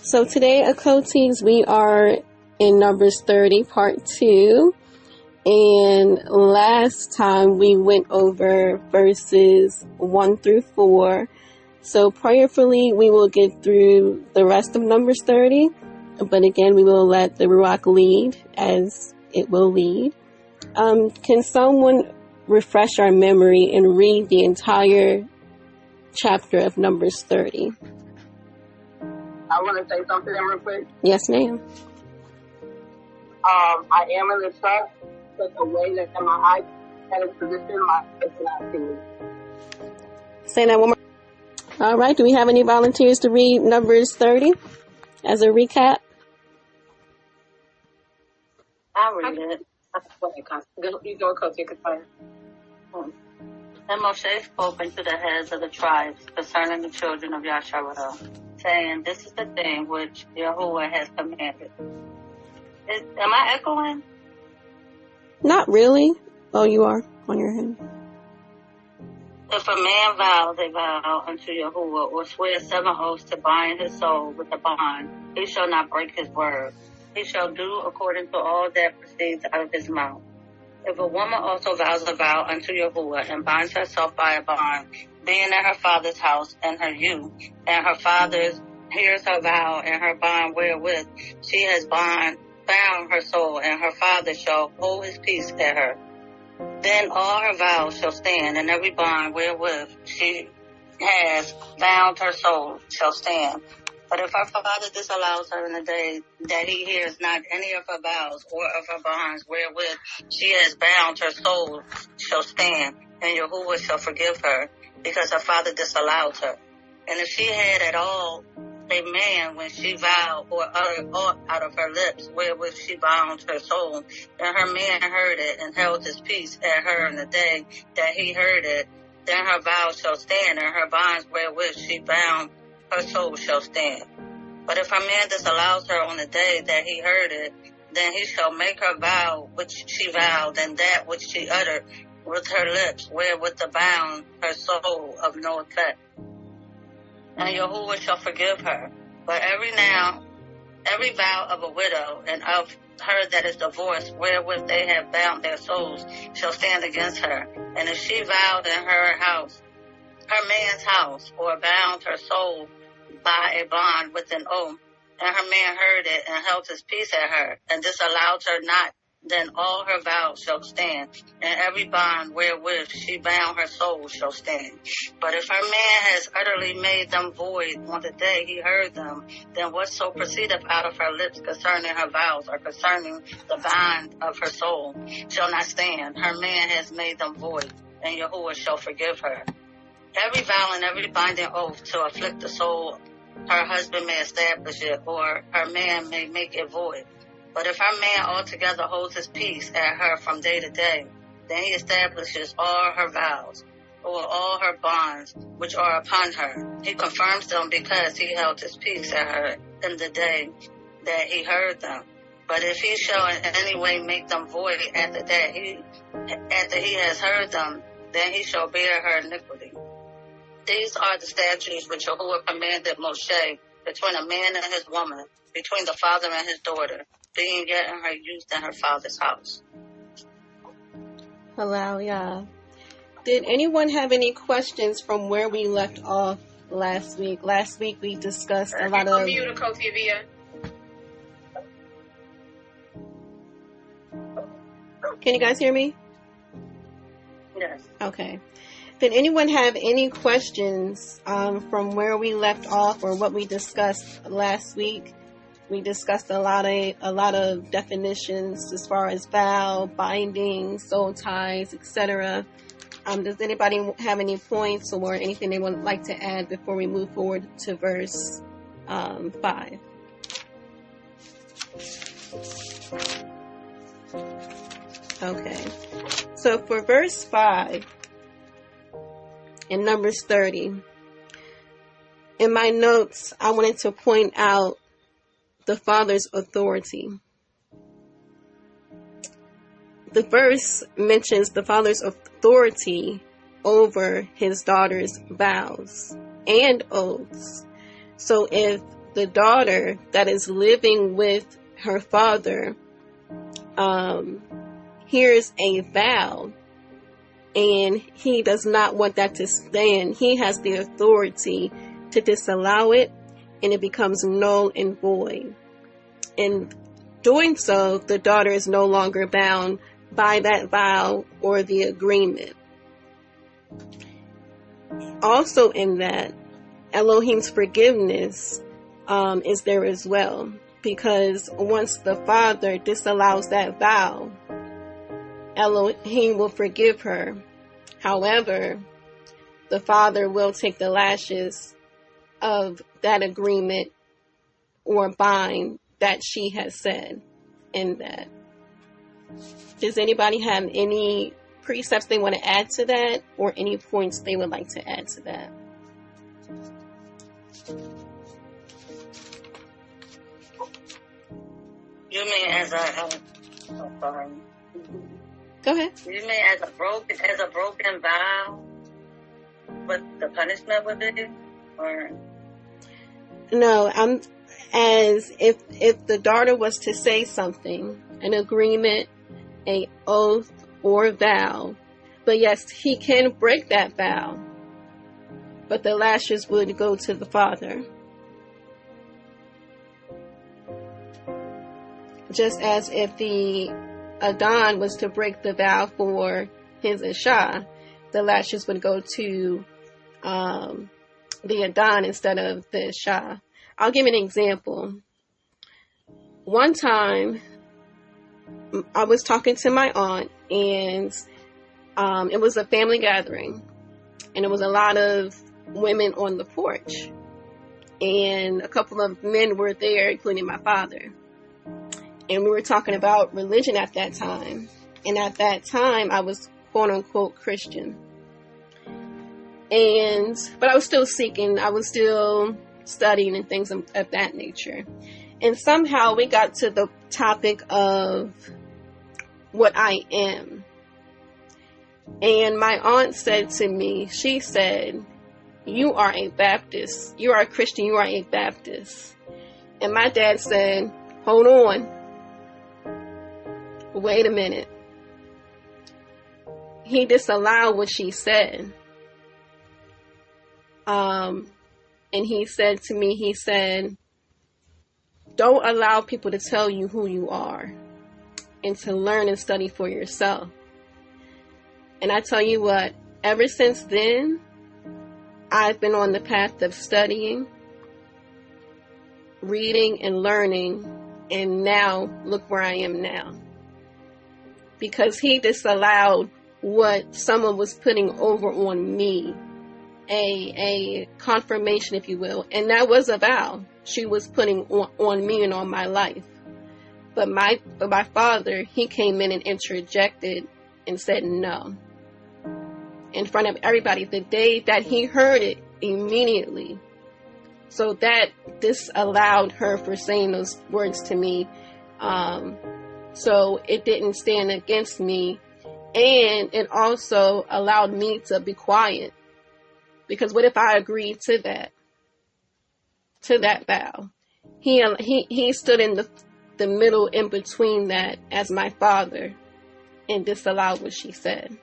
So today, Achotis, we are in Numbers 30, Part 2. And last time we went over verses 1 through 4. So prayerfully, we will get through the rest of Numbers 30. But again, we will let the Berakhah lead as it will lead. Can someone refresh our memory and read the entire chapter of Numbers 30? I want to say something real quick. Yes, ma'am. I am in the truck, but the way that my eyes is positioned, my eyes cannot see. Say that one more. All right. Do we have any volunteers to read Numbers 30 as a recap? I'll read it. You go, Coach. You can find it. And Moshe spoke unto the heads of the tribes concerning the children of Yasharah, saying, This is the thing which Yahuwah has commanded. Am I echoing? Not really. Oh, you are on your head. If a man vows a vow unto Yahuwah, or swears 7 oaths to bind his soul with a bond, he shall not break his word. He shall do according to all that proceeds out of his mouth. If a woman also vows a vow unto Yahuwah, and binds herself by a bond, being in her father's house and her youth, and her father hears her vow and her bond wherewith she has bound her soul, and her father shall hold his peace at her, then all her vows shall stand, and every bond wherewith she has bound her soul shall stand. But if her father disallows her in the day that he hears not any of her vows or of her bonds wherewith she has bound her soul shall stand, and Yahuwah shall forgive her, because her father disallowed her. And if she had at all a man when she vowed or uttered aught out of her lips wherewith she bound her soul, and her man heard it and held his peace at her in the day that he heard it, then her vow shall stand, and her bonds wherewith she bound her soul shall stand. But if her man disallows her on the day that he heard it, then he shall make her vow which she vowed, and that which she uttered with her lips, wherewith to bound her soul of no effect. And Yahuwah shall forgive her. But every vow of a widow and of her that is divorced, wherewith they have bound their souls, shall stand against her. And if she vowed in her house, her man's house, or bound her soul by a bond with an oath, and her man heard it and held his peace at her, and disallowed her not, then all her vows shall stand, and every bond wherewith she bound her soul shall stand. But if her man has utterly made them void on the day he heard them, then whatso proceedeth out of her lips concerning her vows, or concerning the bond of her soul, shall not stand. Her man has made them void, and Yahuwah shall forgive her. Every vow and every binding oath to afflict the soul, her husband may establish it, or her man may make it void. But if her man altogether holds his peace at her from day to day, then he establishes all her vows, or all her bonds which are upon her. He confirms them because he held his peace at her in the day that he heard them. But if he shall in any way make them void after he has heard them, then he shall bear her iniquity. These are the statutes which Yahuwah commanded Moshe between a man and his woman, between the father and his daughter, being yet in her youth in her father's house. Hallelujah. Did anyone have any questions from where we left off last week? Last week we discussed a lot of... Can you guys hear me? Yes. Okay. Did anyone have any questions from where we left off or what we discussed last week? We discussed a lot of definitions as far as vow, binding, soul ties, etc. Does anybody have any points or anything they would like to add before we move forward to verse 5? Okay. So for verse 5, in Numbers 30, in my notes, I wanted to point out the father's authority. The verse mentions the father's authority over his daughter's vows and oaths. So if the daughter that is living with her father hears a vow and he does not want that to stand, he has the authority to disallow it, and it becomes null and void. In doing so, the daughter is no longer bound by that vow or the agreement. Also in that, Elohim's forgiveness is there as well, because once the father disallows that vow, Elohim will forgive her. However, the father will take the lashes of that agreement or bind that she has said in that. Does anybody have any precepts they want to add to that, or any points they would like to add to that? You mean as a sorry. Go ahead. You mean as a broken vow, what the punishment would be, or? No, I'm as if the daughter was to say something, an agreement, a oath, or vow, but yes, he can break that vow, but the lashes would go to the father. Just as if the Adon was to break the vow for his Isha, the lashes would go to the Adon instead of the Isha. I'll give an example. One time, I was talking to my aunt, and it was a family gathering, and it was a lot of women on the porch, and a couple of men were there, including my father. And we were talking about religion at that time. And at that time, I was quote unquote Christian. But I was still seeking, I was still studying and things of that nature. And somehow we got to the topic of what I am. And my aunt said to me, she said, "You are a Baptist. You are a Christian. You are a Baptist." And my dad said, "Hold on. Wait a minute." He disallowed what she said. And he said to me, he said, "Don't allow people to tell you who you are, and to learn and study for yourself." And I tell you what, ever since then, I've been on the path of studying, reading, and learning, and now look where I am now. Because he disallowed what someone was putting over on me, a confirmation, if you will, and that was a vow she was putting on me and on my life. But my father, he came in and interjected and said no. In front of everybody, the day that he heard it, immediately. So that disallowed her for saying those words to me. So it didn't stand against me, and it also allowed me to be quiet. Because what if I agreed to that vow? He stood in the middle in between that as my father, and disallowed what she said.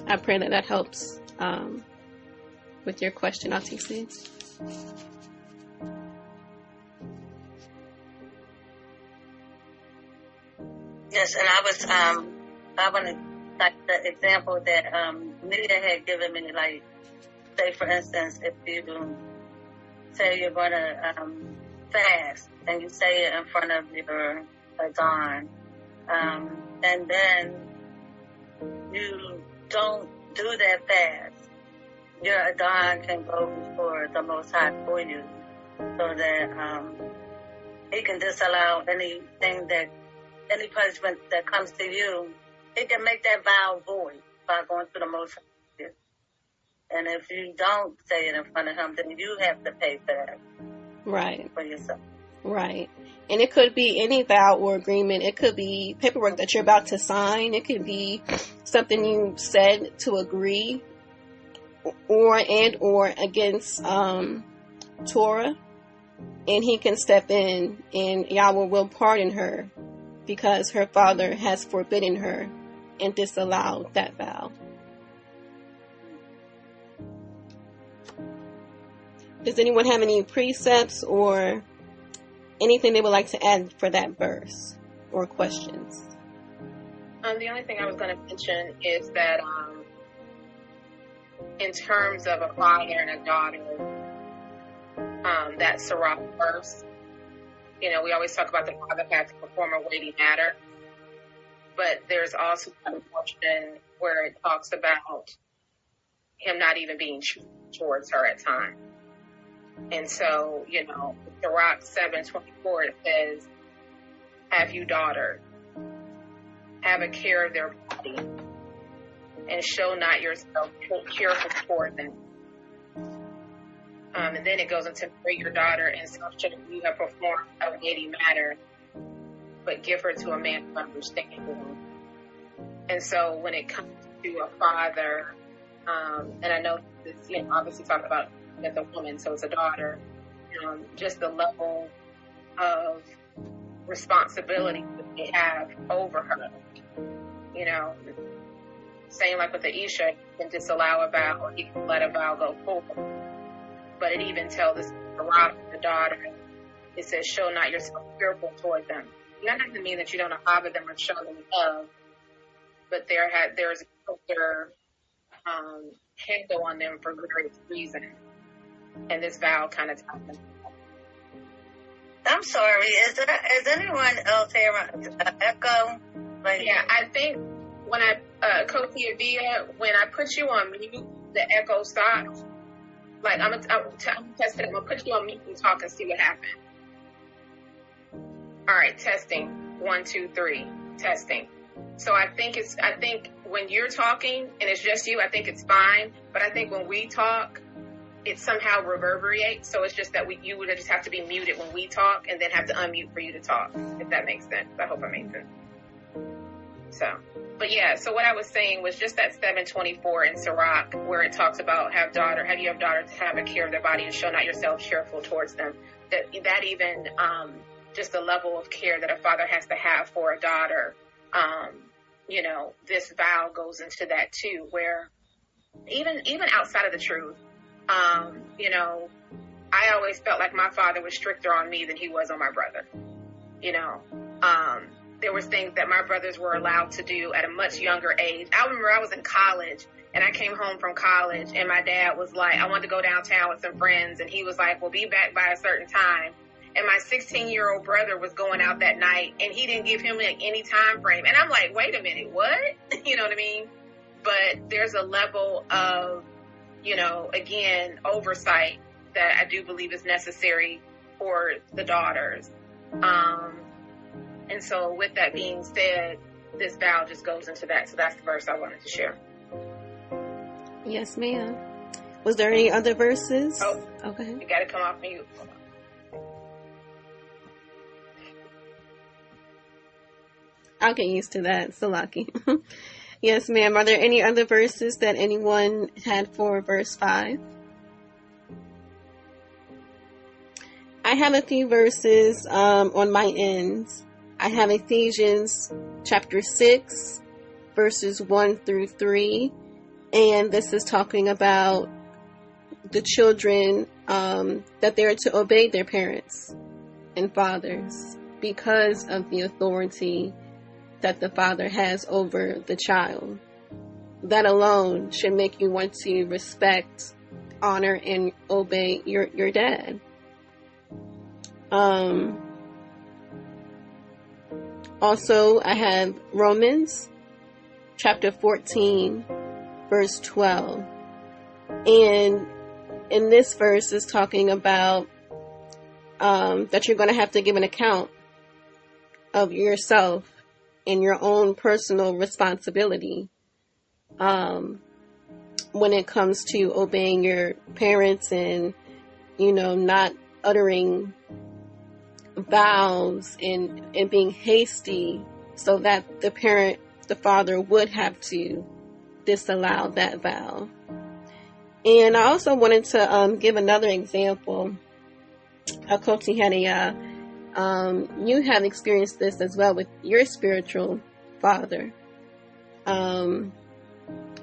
I pray that helps with your question, RTC. Yes, and I want to, like the example that Lydia had given me, like, say for instance, if you say you're going to fast, and you say it in front of your Adon, and then you don't do that fast, your Adon can go before the Most High for you, so that he can disallow anything that, any punishment that comes to you. He can make that vow void by going to the Most High. And if you don't say it in front of him, then you have to pay for that. Right. For yourself. Right. And it could be any vow or agreement. It could be paperwork that you're about to sign. It could be something you said to agree or against Torah, and he can step in and Yahweh will pardon her because her father has forbidden her and disallowed that vow. Does anyone have any precepts or anything they would like to add for that verse or questions? The only thing I was going to mention is that in terms of a father and a daughter, that Sirach verse, we always talk about the father has to perform a weighty matter, but there's also a portion where it talks about him not even being true towards her at times. And so, Sirach 7:24, it says, have you daughters, have a care of their body, and show not yourself careful toward them. And then it goes into marry your daughter, and so should you have performed a weighty matter, but give her to a man of understanding. And so when it comes to a father, and I know this, obviously talking about as a woman, so it's a daughter, just the level of responsibility that they have over her. Saying like with the Isha, you can disallow a vow or you can let a vow go forward. But it even tells us the daughter, it says, show not yourself fearful toward them. That doesn't mean that you don't harbor them or show them love, but there's a handle on them for various reasons. And this vow kind of tells them. I'm sorry, is anyone else hearing echo? Yeah, I think when Coach Via, when I put you on mute, the echo stopped. Like, I'm test it. I'm going to put you on mute and talk and see what happened. All right, testing. 1, 2, 3. Testing. So I think when you're talking and it's just you, I think it's fine. But I think when we talk, it somehow reverberates. So it's just that you would just have to be muted when we talk and then have to unmute for you to talk, if that makes sense. I hope I made sense. So what I was saying was just that 7:24 in Sirach, where it talks about have you have daughters, have a care of their body and show not yourself cheerful towards them. That even, just the level of care that a father has to have for a daughter, this vow goes into that too, where even outside of the truth, I always felt like my father was stricter on me than he was on my brother. There was things that my brothers were allowed to do at a much younger age. I remember I was in college and I came home from college and my dad was like, I wanted to go downtown with some friends. And he was like, well, be back by a certain time. And my 16-year-old brother was going out that night and he didn't give him any time frame. And I'm like, wait a minute, what? You know what I mean? But there's a level of, again, oversight that I do believe is necessary for the daughters. And so with that being said, this vow just goes into that. So that's the verse I wanted to share. Yes, ma'am. Was there any other verses? Oh, okay. You got to come off mute. I'll get used to that, Salaki. Yes, ma'am. Are there any other verses that anyone had for verse 5? I have a few verses on my end. I have Ephesians chapter 6, verses 1 through 3. And this is talking about the children, that they're to obey their parents and fathers because of the authority that the father has over the child. That alone should make you want to respect, honor, and obey your dad. Also, I have Romans chapter 14, verse 12. And in this verse is talking about that you're going to have to give an account of yourself and your own personal responsibility when it comes to obeying your parents and, not uttering vows and being hasty so that the father would have to disallow that vow. And I also wanted to give another example. Achoti had you have experienced this as well with your spiritual father.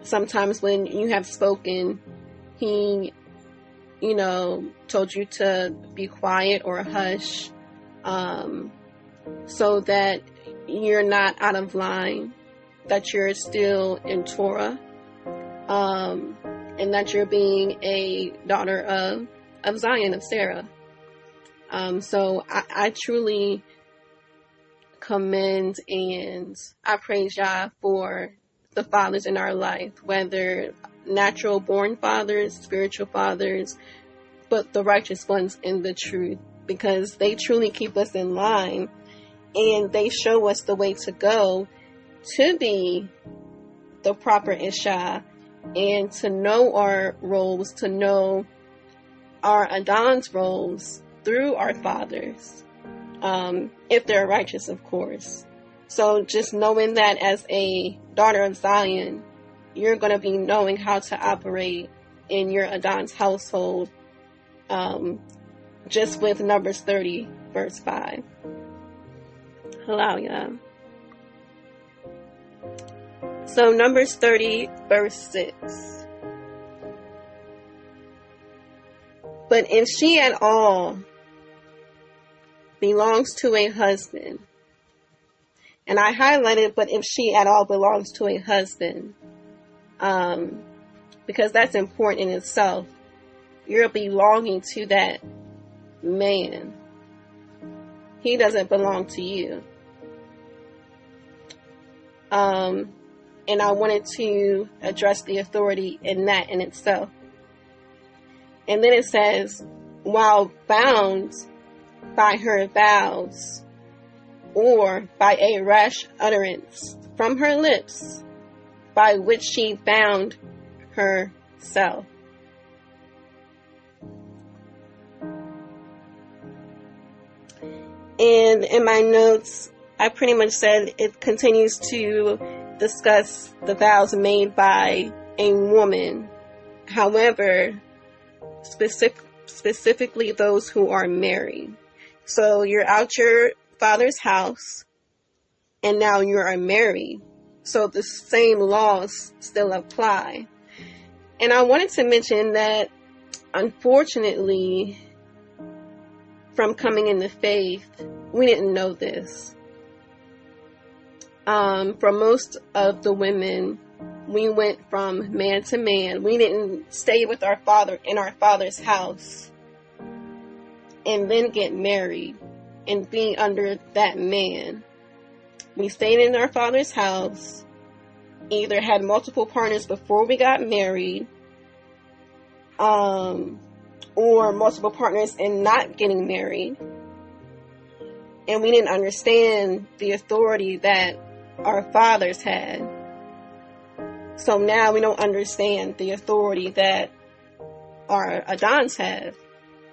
Sometimes when you have spoken, he, told you to be quiet or hush, so that you're not out of line, that you're still in Torah, and that you're being a daughter of Zion, of Sarah. So I truly commend and I praise Yah for the fathers in our life, whether natural born fathers, spiritual fathers, but the righteous ones in the truth, because they truly keep us in line and they show us the way to go to be the proper Isha and to know our roles, to know our Adon's roles through our fathers, if they're righteous, of course. So just knowing that as a daughter of Zion, you're going to be knowing how to operate in your Adon's household, just with Numbers 30, verse 5. Hallelujah. So Numbers 30, verse 6. But if she at all belongs to a husband, and I highlighted, but if she at all belongs to a husband, because that's important in itself. You're belonging to that man. He doesn't belong to you. And I wanted to address the authority in that in itself. And then it says, while bound by her vows, or by a rash utterance from her lips, by which she bound herself. And in my notes, I pretty much said it continues to discuss the vows made by a woman. However, specifically those who are married. So you're out your father's house, and now you are married. So the same laws still apply. And I wanted to mention that, unfortunately, from coming into faith, we didn't know this. For most of the women, we went from man to man. We didn't stay with our father in our father's house and then get married and be under that man. We stayed in our father's house, either had multiple partners before we got married, or multiple partners and not getting married. And we didn't understand the authority that our fathers had. So now we don't understand the authority that our Adons have.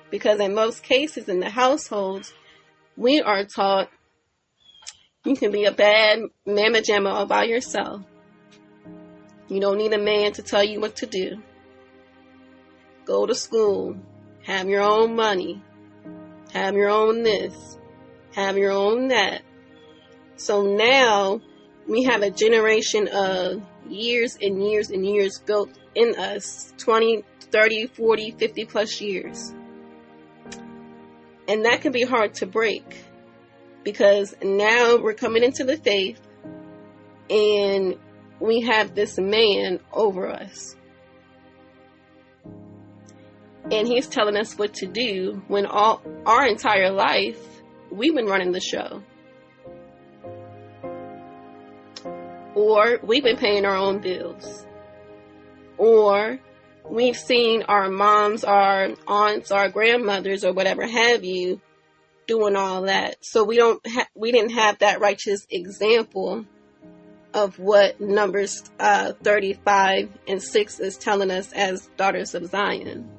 Because in most cases in the households, we are taught you can be a bad mamma jamma all by yourself. You don't need a man to tell you what to do. Go to school. Have your own money. Have your own this. Have your own that. So now we have a generation of years and years and years built in us. 20, 30, 40, 50 plus years. And that can be hard to break. Because now we're coming into the faith and we have this man over us. And he's telling us what to do when all our entire life we've been running the show. Or we've been paying our own bills. Or we've seen our moms, our aunts, our grandmothers, or whatever have you doing all that. So we didn't have that righteous example of what Numbers 35 and 6 is telling us as daughters of Zion.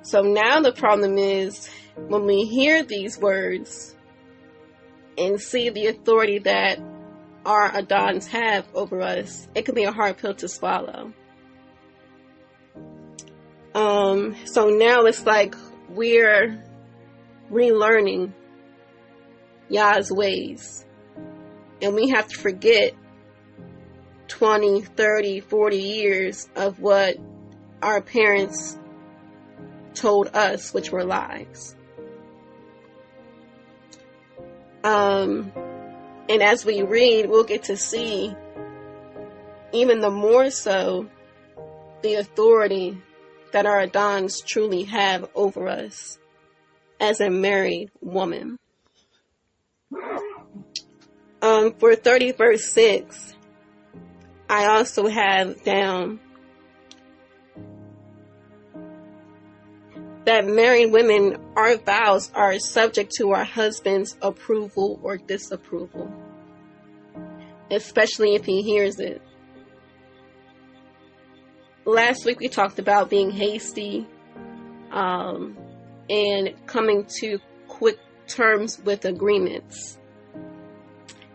So now the problem is when we hear these words and see the authority that our Adons have over us, it can be a hard pill to swallow. So now it's like we're relearning Yah's ways. And we have to forget 20, 30, 40 years of what our parents told us, which were lies. And as we read, we'll get to see even the more so the authority that our Adons truly have over us as a married woman. For 30 verse 6, I also have down that married women, our vows are subject to our husband's approval or disapproval, especially if he hears it. Last week we talked about being hasty and coming to quick terms with agreements,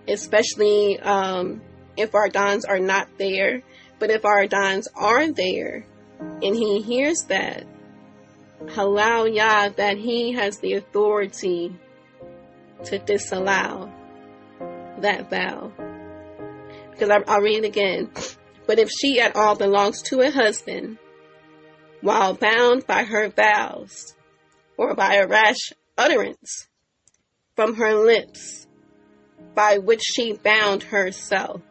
especially if our Adons are not there. But if our Adons are there and he hears that, allow Yah that he has the authority to disallow that vow. Because I'll read it again. But if she at all belongs to a husband, while bound by her vows, or by a rash utterance from her lips, by which she bound herself.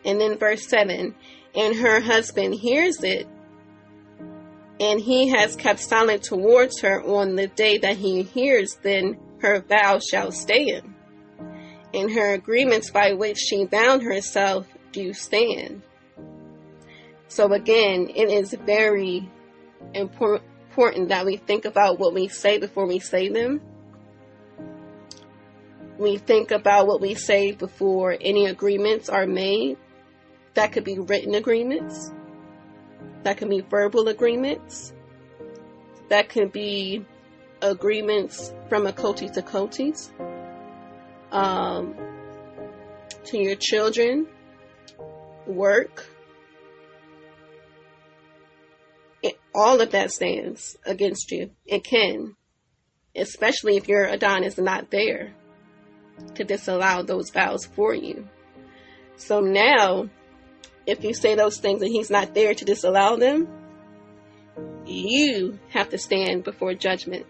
And then verse 7, and her husband hears it, and he has kept silent towards her on the day that he hears, then her vow shall stand, and her agreements by which she bound herself do stand. So again, it is very important that we think about what we say before we say them. We think about what we say before any agreements are made. That could be written agreements. That could be verbal agreements. That could be agreements from Achoti to Kotis, to your children, work. All of that stands against you. It can, especially if your Adon is not there to disallow those vows for you. So now, if you say those things and he's not there to disallow them, you have to stand before judgment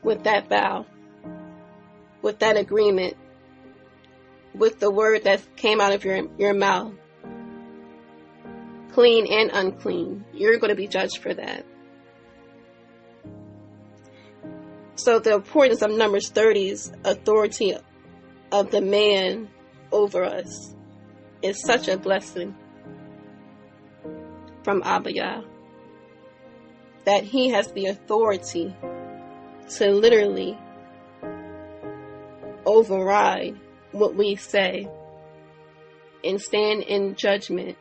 with that vow, with that agreement, with the word that came out of your mouth, clean and unclean. You're going to be judged for that. So the importance of Numbers 30's authority of the man over us is such a blessing from Abba Yah, that he has the authority to literally override what we say and stand in judgment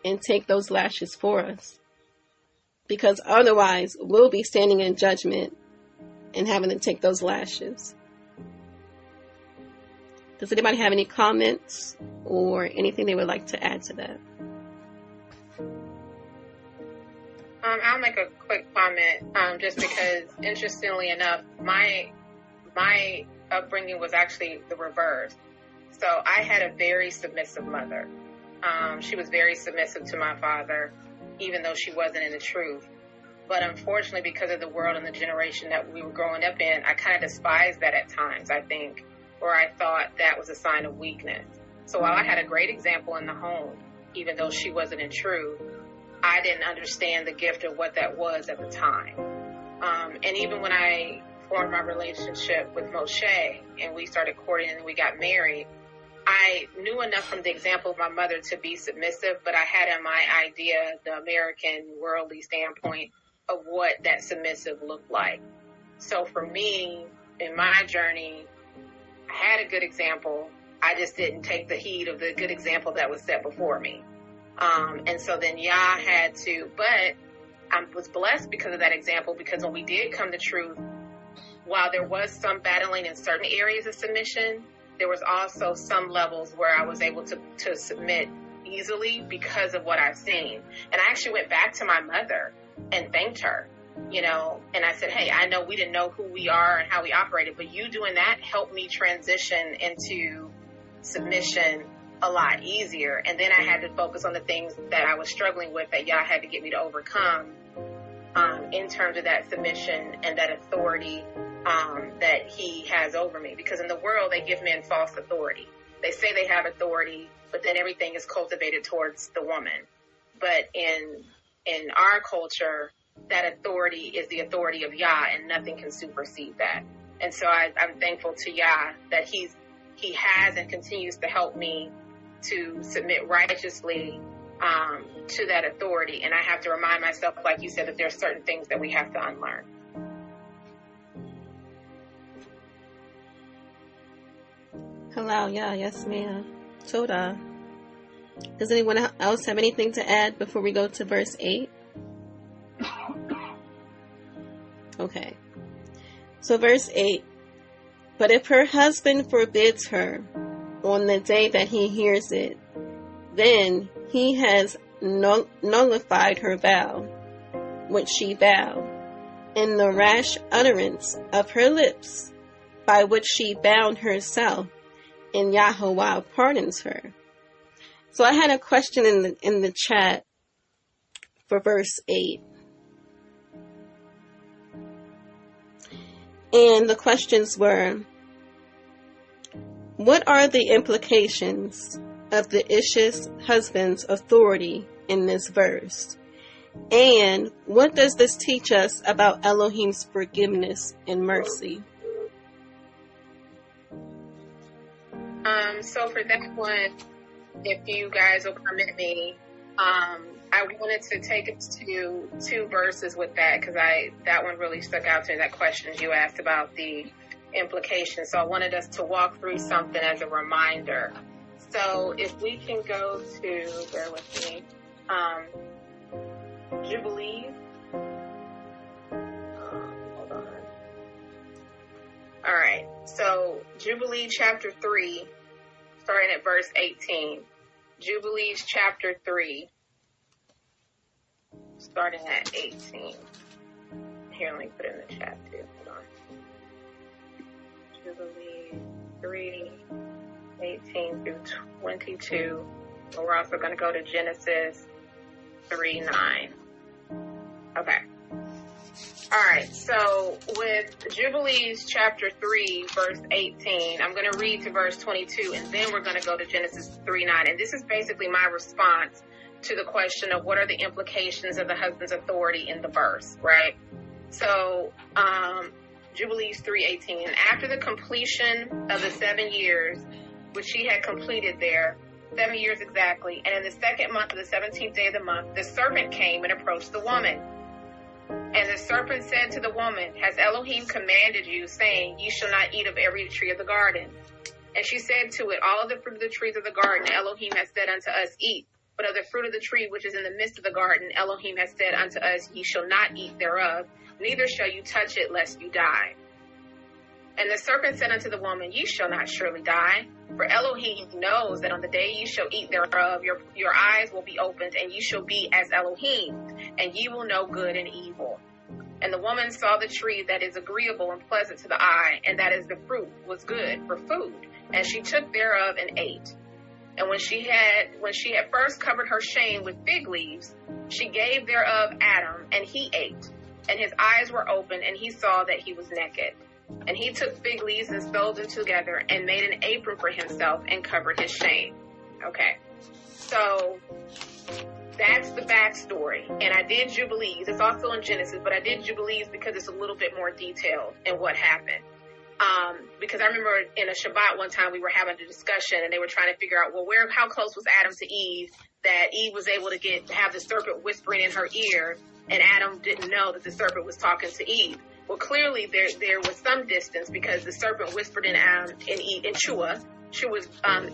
and take those lashes for us. Because otherwise, we'll be standing in judgment and having to take those lashes. Does anybody have any comments or anything they would like to add to that? I'll make a quick comment, just because, interestingly enough, my upbringing was actually the reverse. So I had a very submissive mother. She was very submissive to my father, even though she wasn't in the truth. But unfortunately, because of the world and the generation that we were growing up in, I kind of despised that at times, I think, or I thought that was a sign of weakness. So while I had a great example in the home, even though she wasn't in truth, I didn't understand the gift of what that was at the time. And even when I formed my relationship with Moshe and we started courting and we got married, I knew enough from the example of my mother to be submissive, but I had in my idea the American worldly standpoint of what that submissive looked like. So for me, in my journey, I had a good example. I just didn't take the heed of the good example that was set before me. And so then Yah had to, but I was blessed because of that example, because when we did come to truth, while there was some battling in certain areas of submission, there was also some levels where I was able to submit easily because of what I've seen. And I actually went back to my mother and thanked her, you know, and I said, hey, I know we didn't know who we are and how we operated, but you doing that helped me transition into submission a lot easier. And then I had to focus on the things that I was struggling with that Yah had to get me to overcome in terms of that submission and that authority that he has over me. Because in the world, they give men false authority. They say they have authority, but then everything is cultivated towards the woman. But in our culture, that authority is the authority of Yah, and nothing can supersede that. And so I'm thankful to Yah that he has and continues to help me to submit righteously to that authority. And I have to remind myself, like you said, that there are certain things that we have to unlearn. Halal, yeah, yes, ma'am. Toda. Does anyone else have anything to add before we go to verse 8? Okay. So verse 8. But if her husband forbids her on the day that he hears it, then he has nullified her vow, which she vowed, and the rash utterance of her lips, by which she bound herself, and Yahweh pardons her. So I had a question in the chat for verse 8. And the questions were, what are the implications of the Ish's husband's authority in this verse? And what does this teach us about Elohim's forgiveness and mercy? So for that one, if you guys will permit me, I wanted to take us to two verses with that, because that one really stuck out to me, that question you asked about the implications. So I wanted us to walk through something as a reminder. So if we can go to, bear with me, Jubilee. Hold on. All right. So Jubilee chapter 3, starting at verse 18. Jubilees chapter 3, starting at 18. Here, let me put it in the chat too. Hold on. Jubilees 3, 18 through 22. And we're also going to go to Genesis 3, 9. Okay. All right. So with Jubilees chapter 3, verse 18, I'm going to read to verse 22, and then we're going to go to Genesis 3, 9. And this is basically my response to the question of what are the implications of the husband's authority in the verse, right? So, Jubilees 3:18. And after the completion of the 7 years, which she had completed there, 7 years exactly, and in the second month of the 17th day of the month, the serpent came and approached the woman. And the serpent said to the woman, has Elohim commanded you, saying, ye shall not eat of every tree of the garden? And she said to it, all of the fruit of the trees of the garden Elohim has said unto us, eat. But of the fruit of the tree which is in the midst of the garden Elohim has said unto us, ye shall not eat thereof, neither shall you touch it, lest you die. And the serpent said unto the woman, ye shall not surely die, for Elohim knows that on the day ye shall eat thereof, your eyes will be opened, and ye shall be as Elohim, and ye will know good and evil. And the woman saw the tree that is agreeable and pleasant to the eye, and that is the fruit was good for food, and she took thereof and ate. And when she had first covered her shame with fig leaves, she gave thereof Adam, and he ate. And his eyes were open, and he saw that he was naked. And he took fig leaves and sewed them together, and made an apron for himself, and covered his shame. Okay, so that's the backstory. And I did Jubilees. It's also in Genesis, but I did Jubilees because it's a little bit more detailed in what happened. Because I remember in a Shabbat one time we were having a discussion, and they were trying to figure out, well, how close was Adam to Eve, that Eve was able to have the serpent whispering in her ear, and Adam didn't know that the serpent was talking to Eve. Well, clearly there was some distance, because the serpent whispered in Chua's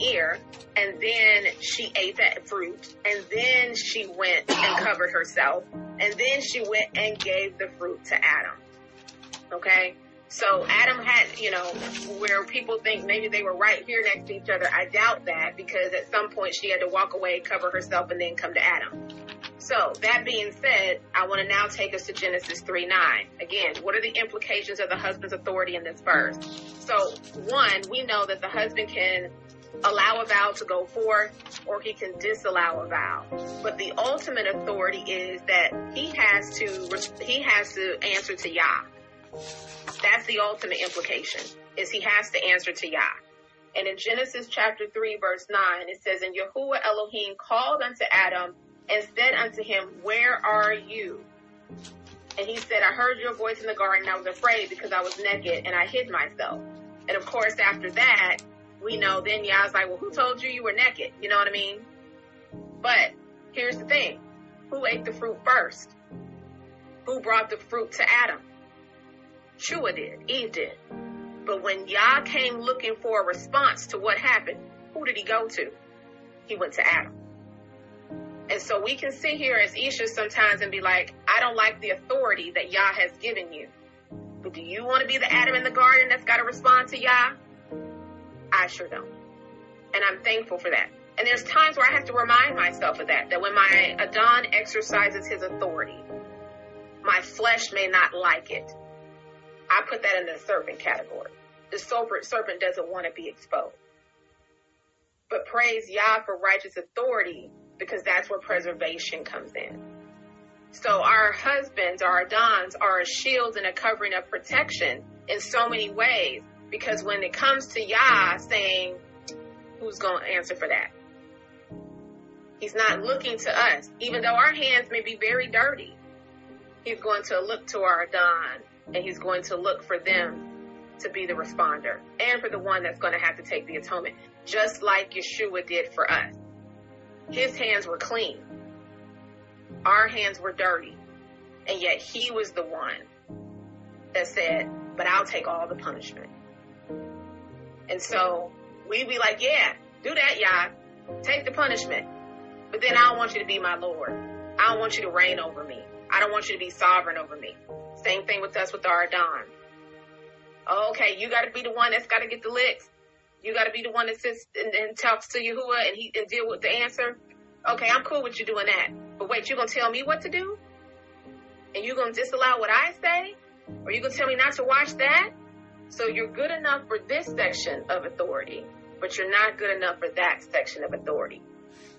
ear, and then she ate that fruit, and then she went and covered herself, and then she went and gave the fruit to Adam. Okay? So Adam had, where people think maybe they were right here next to each other. I doubt that, because at some point she had to walk away, cover herself, and then come to Adam. So that being said, I want to now take us to Genesis 3:9. Again, what are the implications of the husband's authority in this verse? So one, we know that the husband can allow a vow to go forth, or he can disallow a vow. But the ultimate authority is that he has to answer to Yah. That's the ultimate implication, is he has to answer to Yah. And in Genesis chapter 3, verse 9, it says, "And Yahuwah Elohim called unto Adam and said unto him, Where are you? And he said, I heard your voice in the garden, and I was afraid because I was naked, and I hid myself." And of course, after that, we know then Yah's like, well, who told you were naked? You know what I mean? But here's the thing. Who ate the fruit first? Who brought the fruit to Adam? Shua did. Eve did. But when Yah came looking for a response to what happened, who did he go to? He went to Adam. And so we can sit here as Isha sometimes and be like, I don't like the authority that Yah has given you. But do you want to be the Adam in the garden that's got to respond to Yah? I sure don't. And I'm thankful for that. And there's times where I have to remind myself of that when my Adon exercises his authority, my flesh may not like it. I put that in the serpent category. The serpent doesn't want to be exposed. But praise Yah for righteous authority, because that's where preservation comes in. So our husbands, our Adons, are a shield and a covering of protection in so many ways. Because when it comes to Yah saying, who's going to answer for that? He's not looking to us. Even though our hands may be very dirty, he's going to look to our Adon, and he's going to look for them to be the responder and for the one that's going to have to take the atonement, just like Yeshua did for us. His hands were clean. Our hands were dirty. And yet he was the one that said, but I'll take all the punishment. And so we be like, yeah, do that, Yah. Take the punishment. But then I don't want you to be my Lord. I don't want you to reign over me. I don't want you to be sovereign over me. Same thing with us with our Adon. Okay, you got to be the one that's got to get the licks. You got to be the one that sits and talks to Yahuwah and deal with the answer. Okay, I'm cool with you doing that. But wait, you going to tell me what to do? And you going to disallow what I say? Or you going to tell me not to watch that? So you're good enough for this section of authority, but you're not good enough for that section of authority.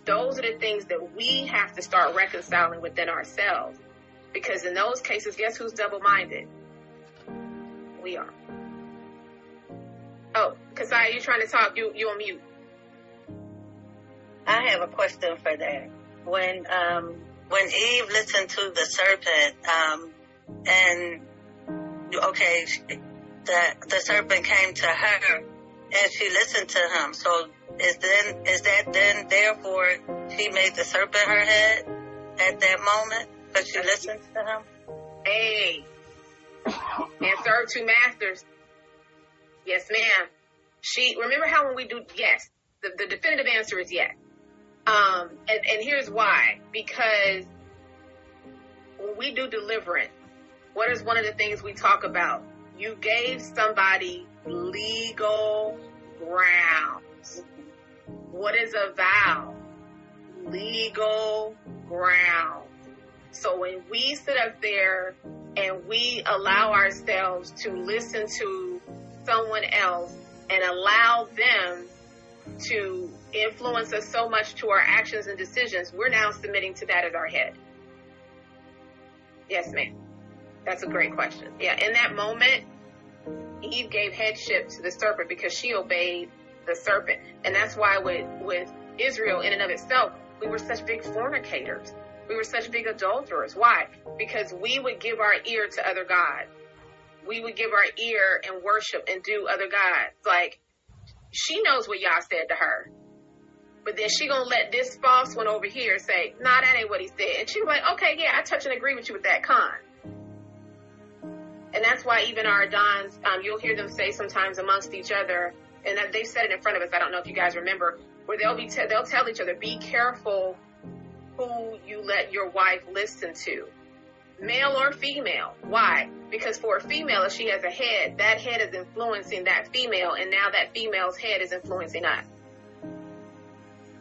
Those are the things that we have to start reconciling within ourselves. Because in those cases, guess who's double-minded? We are. Oh, Kasai, you trying to talk? You on mute. I have a question for that. When Eve listened to the serpent, the serpent came to her and she listened to him. So is that then therefore she made the serpent her head at that moment because she listened to him? Hey, and serve two masters. Yes, ma'am. Remember how when we do, yes, the definitive answer is yes. And here's why. Because when we do deliverance, what is one of the things we talk about? You gave somebody legal grounds. What is a vow? Legal grounds. So when we sit up there and we allow ourselves to listen to someone else and allow them to influence us so much to our actions and decisions, we're now submitting to that as our head. Yes, ma'am. That's a great question. Yeah, in that moment, Eve gave headship to the serpent because she obeyed the serpent. And that's why with Israel in and of itself, we were such big fornicators. We were such big adulterers. Why? Because we would give our ear to other gods. We would give our ear and worship and do other gods. Like, she knows what Yah said to her. But then she gonna let this false one over here say, nah, that ain't what he said. And she was like, okay, yeah, I touch and agree with you with that, Khan. And that's why even our Adons, you'll hear them say sometimes amongst each other, and they've said it in front of us, I don't know if you guys remember, where they'll tell each other, be careful who you let your wife listen to. male or female. Why? Because for a female, if she has a head, that head is influencing that female, and now that female's head is influencing us.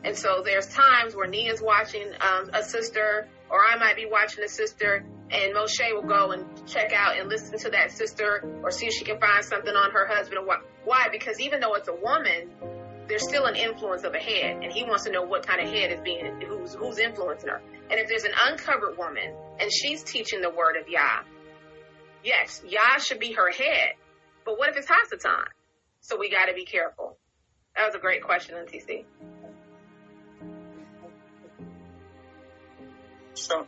And so there's times where Nia's watching a sister, or I might be watching a sister, and Moshe will go and check out and listen to that sister, or see if she can find something on her husband. Why? Because even though it's a woman, there's still an influence of a head, and he wants to know what kind of head is being, who's influencing her. And if there's an uncovered woman, and she's teaching the word of Yah, yes, Yah should be her head. But what if it's Hasatan? So we got to be careful. That was a great question, NTC. So,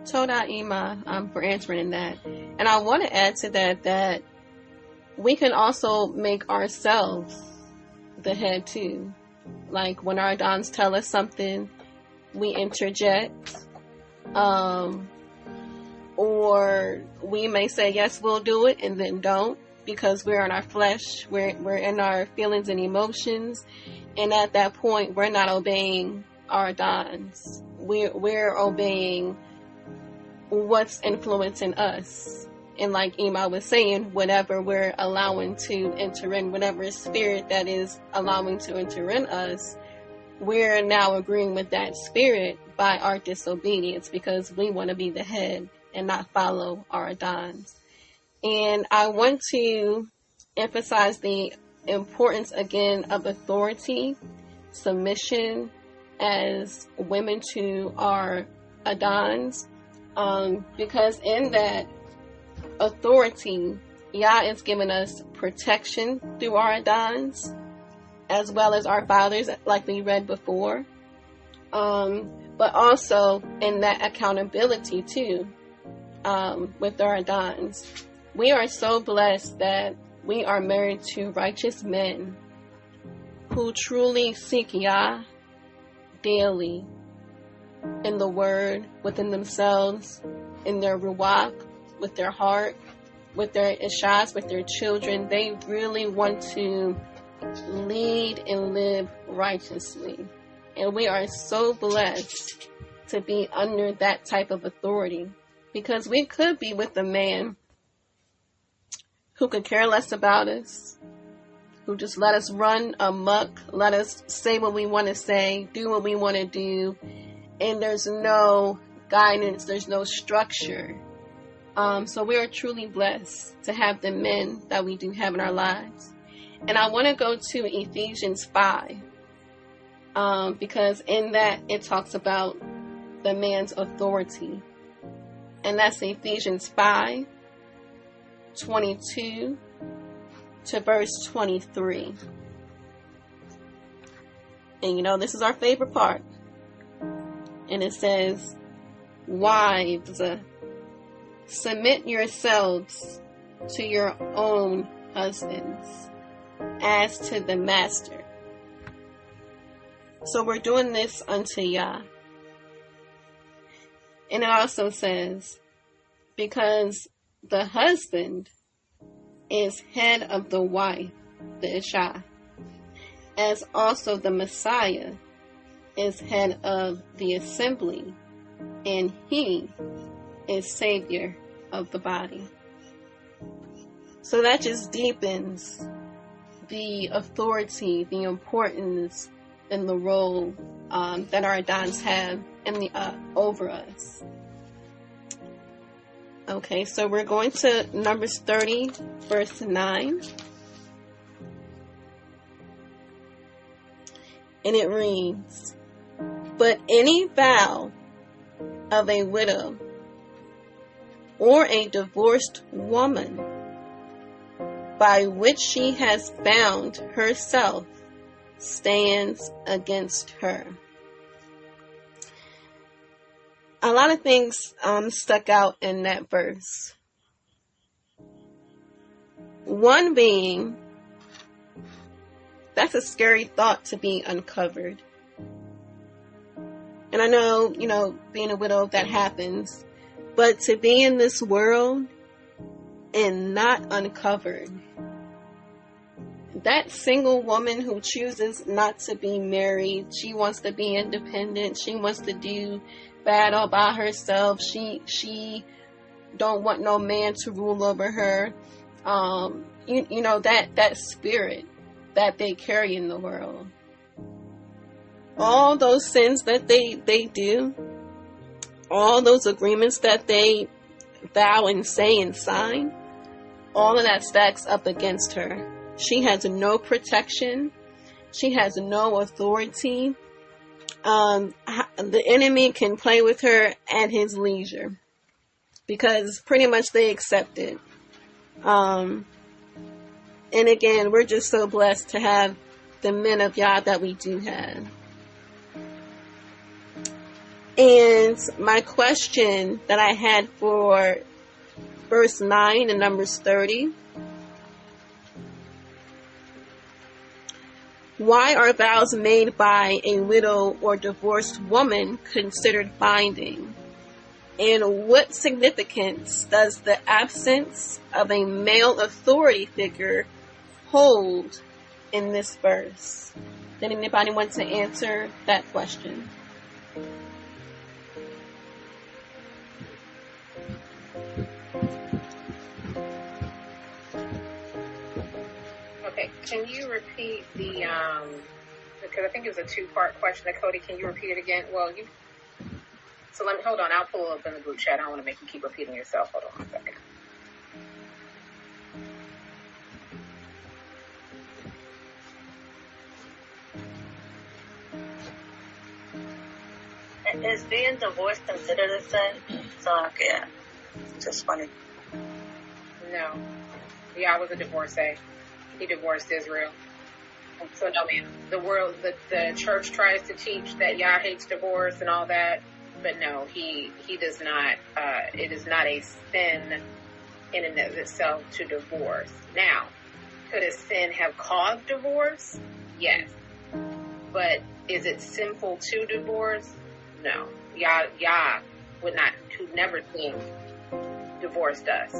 Toda Ima, for answering that. And I want to add to that we can also make ourselves the head too. Like when our Adons tell us something, we interject. Or we may say, yes, we'll do it, and then don't, because we're in our flesh, we're in our feelings and emotions. And at that point, we're not obeying our Adons. We're obeying what's influencing us. And like Ima was saying, whatever we're allowing to enter in, whatever spirit that is allowing to enter in us, we're now agreeing with that spirit by our disobedience, because we want to be the head and not follow our Adons. And I want to emphasize the importance again of authority, submission as women to our Adons, because in that authority, Yah is giving us protection through our Adons, as well as our fathers, like we read before, but also in that accountability too, with our Adons. We are so blessed that we are married to righteous men who truly seek Yah daily in the word, within themselves, in their ruach, with their heart, with their ishas, with their children. They really want to lead and live righteously. And we are so blessed to be under that type of authority, because we could be with a man who could care less about us, who just let us run amok, let us say what we want to say, do what we want to do, and there's no guidance, there's no structure. So we are truly blessed to have the men that we do have in our lives. And I want to go to Ephesians 5, because in that it talks about the man's authority. And that's Ephesians 5:22 to verse 23. And you know, this is our favorite part. And it says, wives, submit yourselves to your own husbands as to the master. So we're doing this unto Yah. And it also says, because the husband is head of the wife, the Isha, as also the Messiah is head of the assembly, and he is Savior of the body. So that just deepens the authority, the importance, and the role that our Adons have in the over us. Okay, so we're going to Numbers 30, verse 9. And it reads, but any vow of a widow or a divorced woman by which she has bound herself stands against her. A lot of things stuck out in that verse. One being, that's a scary thought to be uncovered. And I know, being a widow, that happens. But to be in this world and not uncovered, that single woman who chooses not to be married, she wants to be independent, she wants to do bad all by herself. She don't want no man to rule over her. You know, that spirit that they carry in the world. All those sins that they do, all those agreements that they vow and say and sign, all of that stacks up against her. She has no protection. She has no authority. The enemy can play with her at his leisure because pretty much they accept it. And again, we're just so blessed to have the men of Yah that we do have. And my question that I had for verse 9 in Numbers 30. Why are vows made by a widow or divorced woman considered binding? And what significance does the absence of a male authority figure hold in this verse? Did anybody want to answer that question? Okay, can you repeat the, because I think it was a two-part question. Achoti, can you repeat it again? So hold on, I'll pull it up in the group chat. I don't want to make you keep repeating yourself. Hold on a second. Is being divorced considered a sin? So, yeah, just funny. No. Yeah, I was a divorcee. He divorced Israel. So no, man. The world, the church tries to teach that Yah hates divorce and all that, but no, he does not. It is not a sin in and of itself to divorce. Now, could a sin have caused divorce? Yes. But is it sinful to divorce? No. Yah would not, who never sinned, divorced us.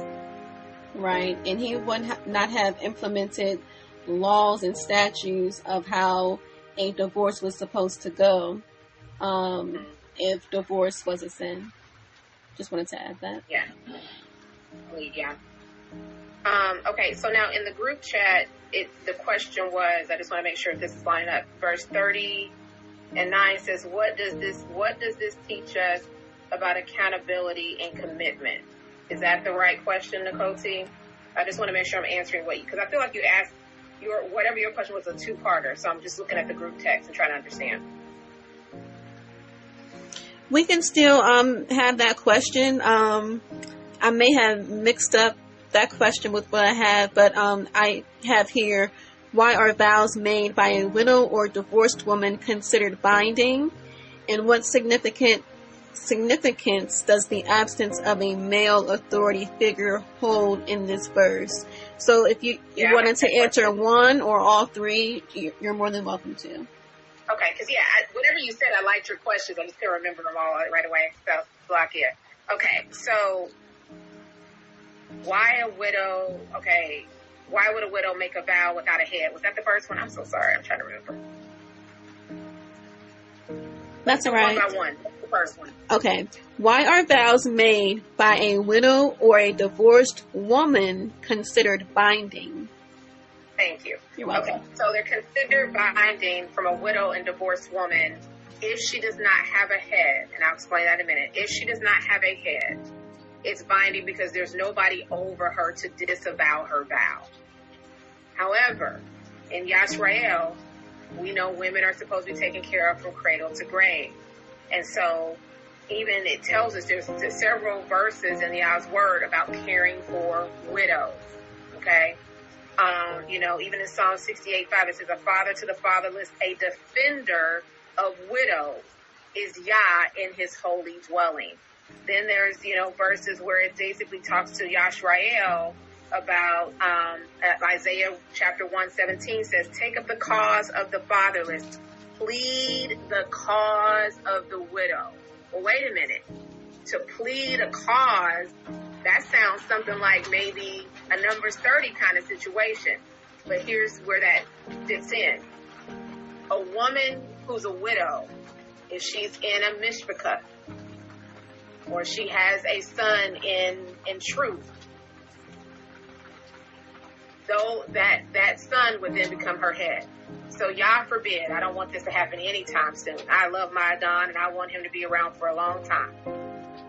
Right, and he would not have implemented laws and statutes of how a divorce was supposed to go if divorce was a sin. Just wanted to add that. Yeah. Okay, so now in the group chat, the question was, I just want to make sure if this is lining up. Verse 30 and 9 says, what does this teach us about accountability and commitment? Is that the right question, Achoti? I just want to make sure I'm answering because I feel like you asked whatever your question was a two-parter, so I'm just looking at the group text and trying to understand. We can still have that question. I may have mixed up that question with what I have, but I have here, why are vows made by a widow or divorced woman considered binding? And what significance does the absence of a male authority figure hold in this verse? So if you wanted to answer one or all three, you're more than welcome to. Okay, because whatever you said, I liked your questions. I just couldn't remember them all right away. So, block it. Okay, so why a widow? Okay, why would a widow make a vow without a head? Was that the first one? I'm so sorry. I'm trying to remember. That's all right. One by one. The first one. Okay. Why are vows made by a widow or a divorced woman considered binding? Thank you. You're welcome. Okay, so they're considered binding from a widow and divorced woman if she does not have a head, and I'll explain that in a minute. If she does not have a head, it's binding because there's nobody over her to disavow her vow. However, in Yisrael, we know women are supposed to be taken care of from cradle to grave. And so even it tells us there's several verses in Yah's word about caring for widows. Okay? Even in Psalm 68:5, it says, a father to the fatherless, a defender of widows is Yah in his holy dwelling. Then there's, verses where it basically talks to Yisrael about Isaiah chapter 1:17 says, take up the cause of the fatherless, plead the cause of the widow. Well, wait a minute. To plead a cause, that sounds something like maybe a Numbers 30 kind of situation. But here's where that fits in. A woman who's a widow, if she's in a Mishpacah, or she has a son in truth, though that son would then become her head. So Yah forbid, I don't want this to happen anytime soon. I love my Adon and I want him to be around for a long time.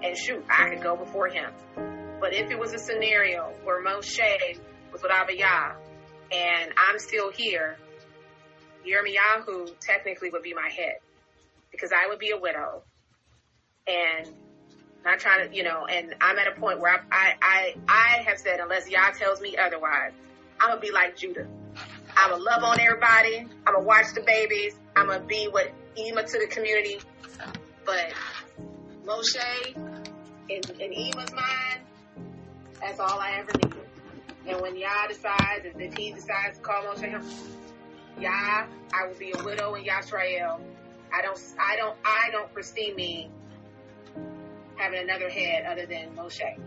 And shoot, I could go before him. But if it was a scenario where Moshe was with Abba Yah and I'm still here, Yirmiyahu technically would be my head, because I would be a widow. And not trying to, and I'm at a point where I have said, unless Yah tells me otherwise, I'm going to be like Judah. I'm going to love on everybody. I'm going to watch the babies. I'm going to be what Ema to the community. But Moshe, in Ema's mind, that's all I ever needed. And when Yah decides, if he decides to call Moshe, Yah, I will be a widow in Yisrael. I don't foresee me having another head other than Moshe.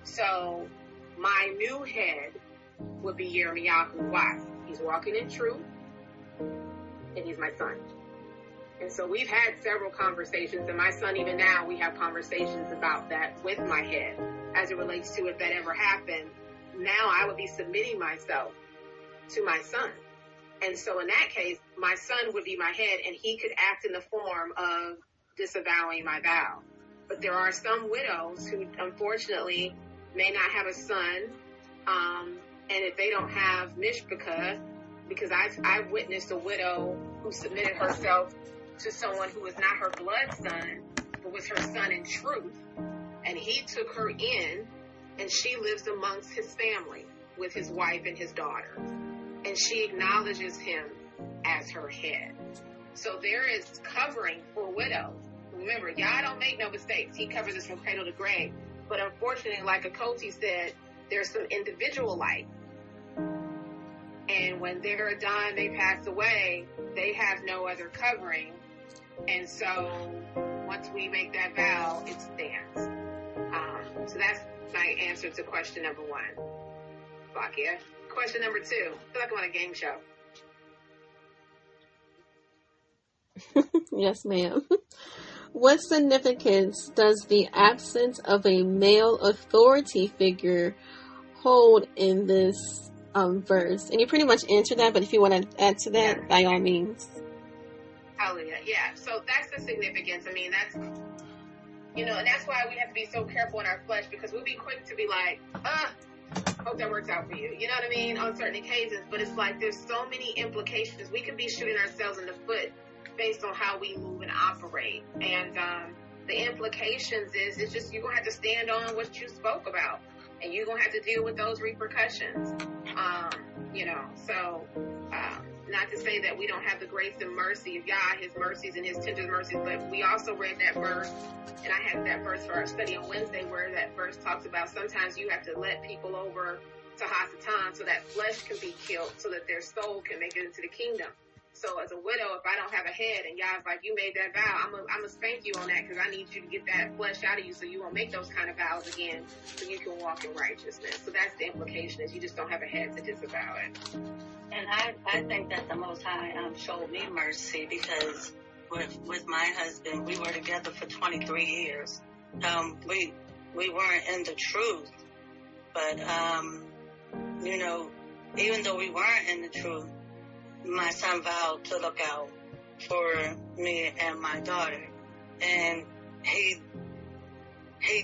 So my new head would be Yirmiyahu. Why? He's walking in truth, and he's my son. And so we've had several conversations, and my son, even now, we have conversations about that with my head as it relates to if that ever happened. Now I would be submitting myself to my son. And so in that case, my son would be my head, and he could act in the form of disavowing my vow. But there are some widows who, unfortunately, may not have a son, and if they don't have Mishpacah, because I've witnessed a widow who submitted herself to someone who was not her blood son, but was her son in truth, and he took her in, and she lives amongst his family with his wife and his daughter, and she acknowledges him as her head. So there is covering for widows. Remember, Yah don't make no mistakes. He covers us from cradle to grave. But unfortunately, like Achoti said, there's some individual life. And when they're done, they pass away, they have no other covering. And so once we make that vow, it stands. So that's my answer to question number 1. Bakia. Question number 2. I feel like I'm on a game show. Yes, ma'am. What significance does the absence of a male authority figure hold in this verse? And you pretty much answered that, but if you want to add to that, by all means. Hallelujah. Yeah. So that's the significance. I mean, that's, and that's why we have to be so careful in our flesh, because we'll be quick to be like, hope that works out for you. You know what I mean? On certain occasions. But it's like there's so many implications. We could be shooting ourselves in the foot based on how we move and operate. And the implications is, it's just, you're going to have to stand on what you spoke about. And you're going to have to deal with those repercussions. Not to say that we don't have the grace and mercy of Yah, his mercies and his tender mercies, but we also read that verse, and I had that verse for our study on Wednesday, where that verse talks about sometimes you have to let people over to Hasatan so that flesh can be killed, so that their soul can make it into the kingdom. So as a widow, if I don't have a head and Yah's like, you made that vow, I'm gonna spank you on that, because I need you to get that flesh out of you so you won't make those kind of vows again, so you can walk in righteousness. So that's the implication, is you just don't have a head to disavow it. And I think that the Most High showed me mercy, because with my husband, we were together for 23 years. We weren't in the truth, but even though we weren't in the truth, my son vowed to look out for me and my daughter, and he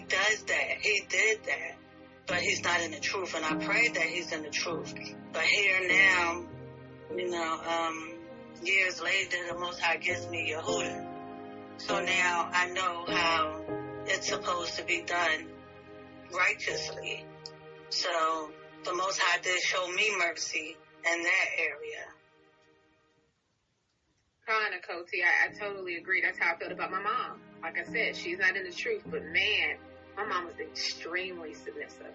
does that. He did that, but he's not in the truth. And I pray that he's in the truth. But here now, years later, the Most High gives me Yehuda. So now I know how it's supposed to be done righteously. So the Most High did show me mercy in that area. Achoti, I totally agree. That's how I felt about my mom. Like I said, she's not in the truth, but man, my mom was extremely submissive.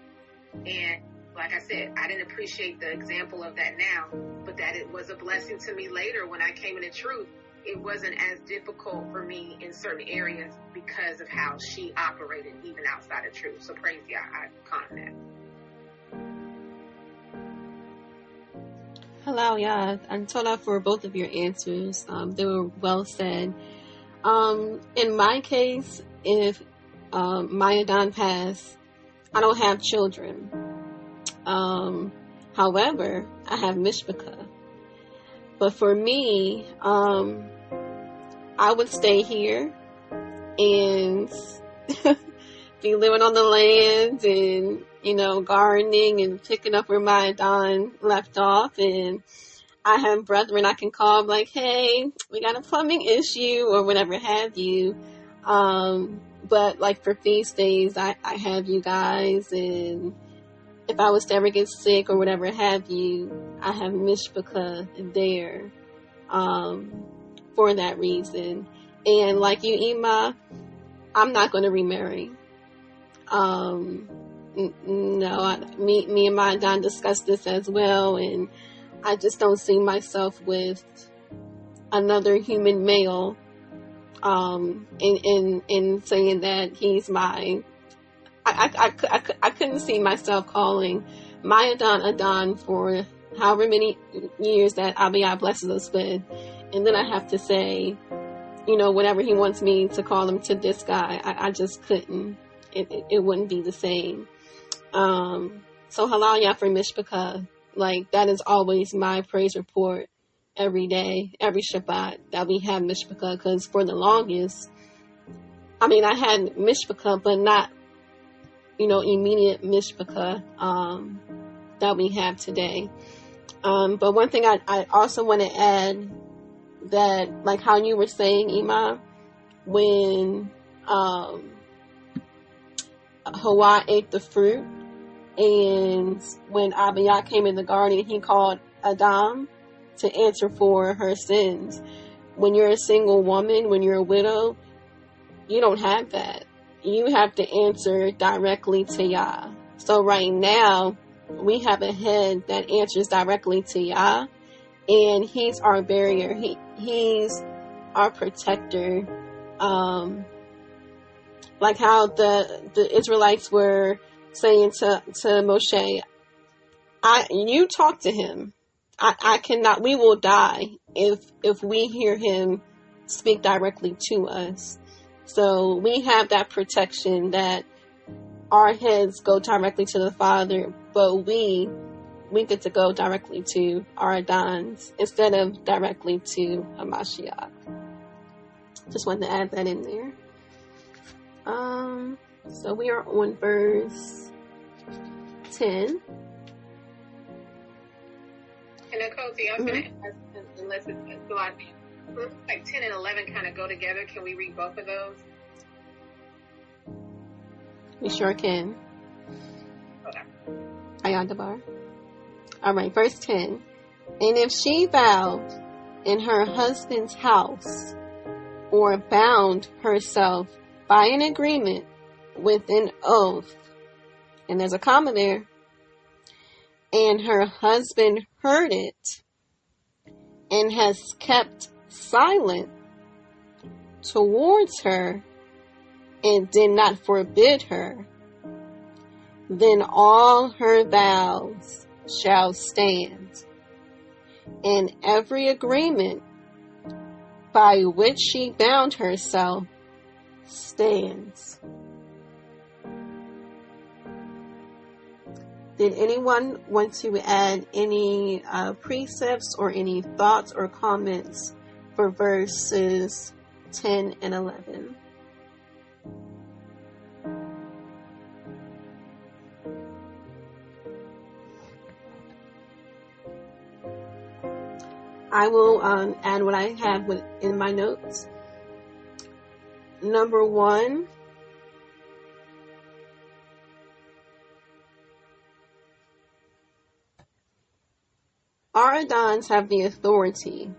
And like I said, I didn't appreciate the example of that now, but that it was a blessing to me later when I came into truth. It wasn't as difficult for me in certain areas because of how she operated even outside of truth. So praise God, I con that. Hello, yeah. I'm told for both of your answers. They were well said. In my case, if my Adon passed, I don't have children. However, I have Mishpacah. But for me, I would stay here and be living on the land and, gardening and picking up where my Adon left off. And I have brethren I can call, like, hey, we got a plumbing issue or whatever have you. But like for feast days, I have you guys, and if I was to ever get sick or whatever have you, I have Mishpacah there, for that reason. And like you, Ima, I'm not going to remarry. No, me and my Adon discussed this as well, and I just don't see myself with another human male, in saying that he's my, I couldn't see myself calling my Adon for however many years that Abiyah blesses us with, and then I have to say, whatever he wants me to call him to this guy, I just couldn't. It wouldn't be the same. So halal for Mishpacah, like that is always my praise report every day, every Shabbat that we have Mishpacah, because for the longest, I had Mishpacah, but not, immediate Mishpacah, that we have today. But one thing I also want to add, that like how you were saying, Ima, when, Hawa ate the fruit, and when Abiyah came in the garden, he called Adam to answer for her sins. When you're a single woman, when you're a widow, you don't have that. You have to answer directly to Yah. So right now, we have a head that answers directly to Yah, and he's our barrier. He's our protector. Like how the Israelites were saying to Moshe, you talk to him. I cannot, we will die if we hear him speak directly to us. So we have that protection that our heads go directly to the Father, but we get to go directly to our Adons instead of directly to Hamashiach. Just wanted to add that in there. So we are on verse 10. And Achoti, I was going to ask, unless it's so I think like 10 and 11 kind of go together. Can we read both of those? We sure can. Okay. Ayadabar. All right, verse 10. And if she vowed in her husband's house, or bound herself by an agreement with an oath, and there's a comma there, and her husband heard it, and has kept silent towards her, and did not forbid her, then all her vows shall stand, and every agreement by which she bound herself stands. Did anyone want to add any precepts or any thoughts or comments for verses 10 and 11? I will add what I have in my notes. Number 1, our Adons have the authority.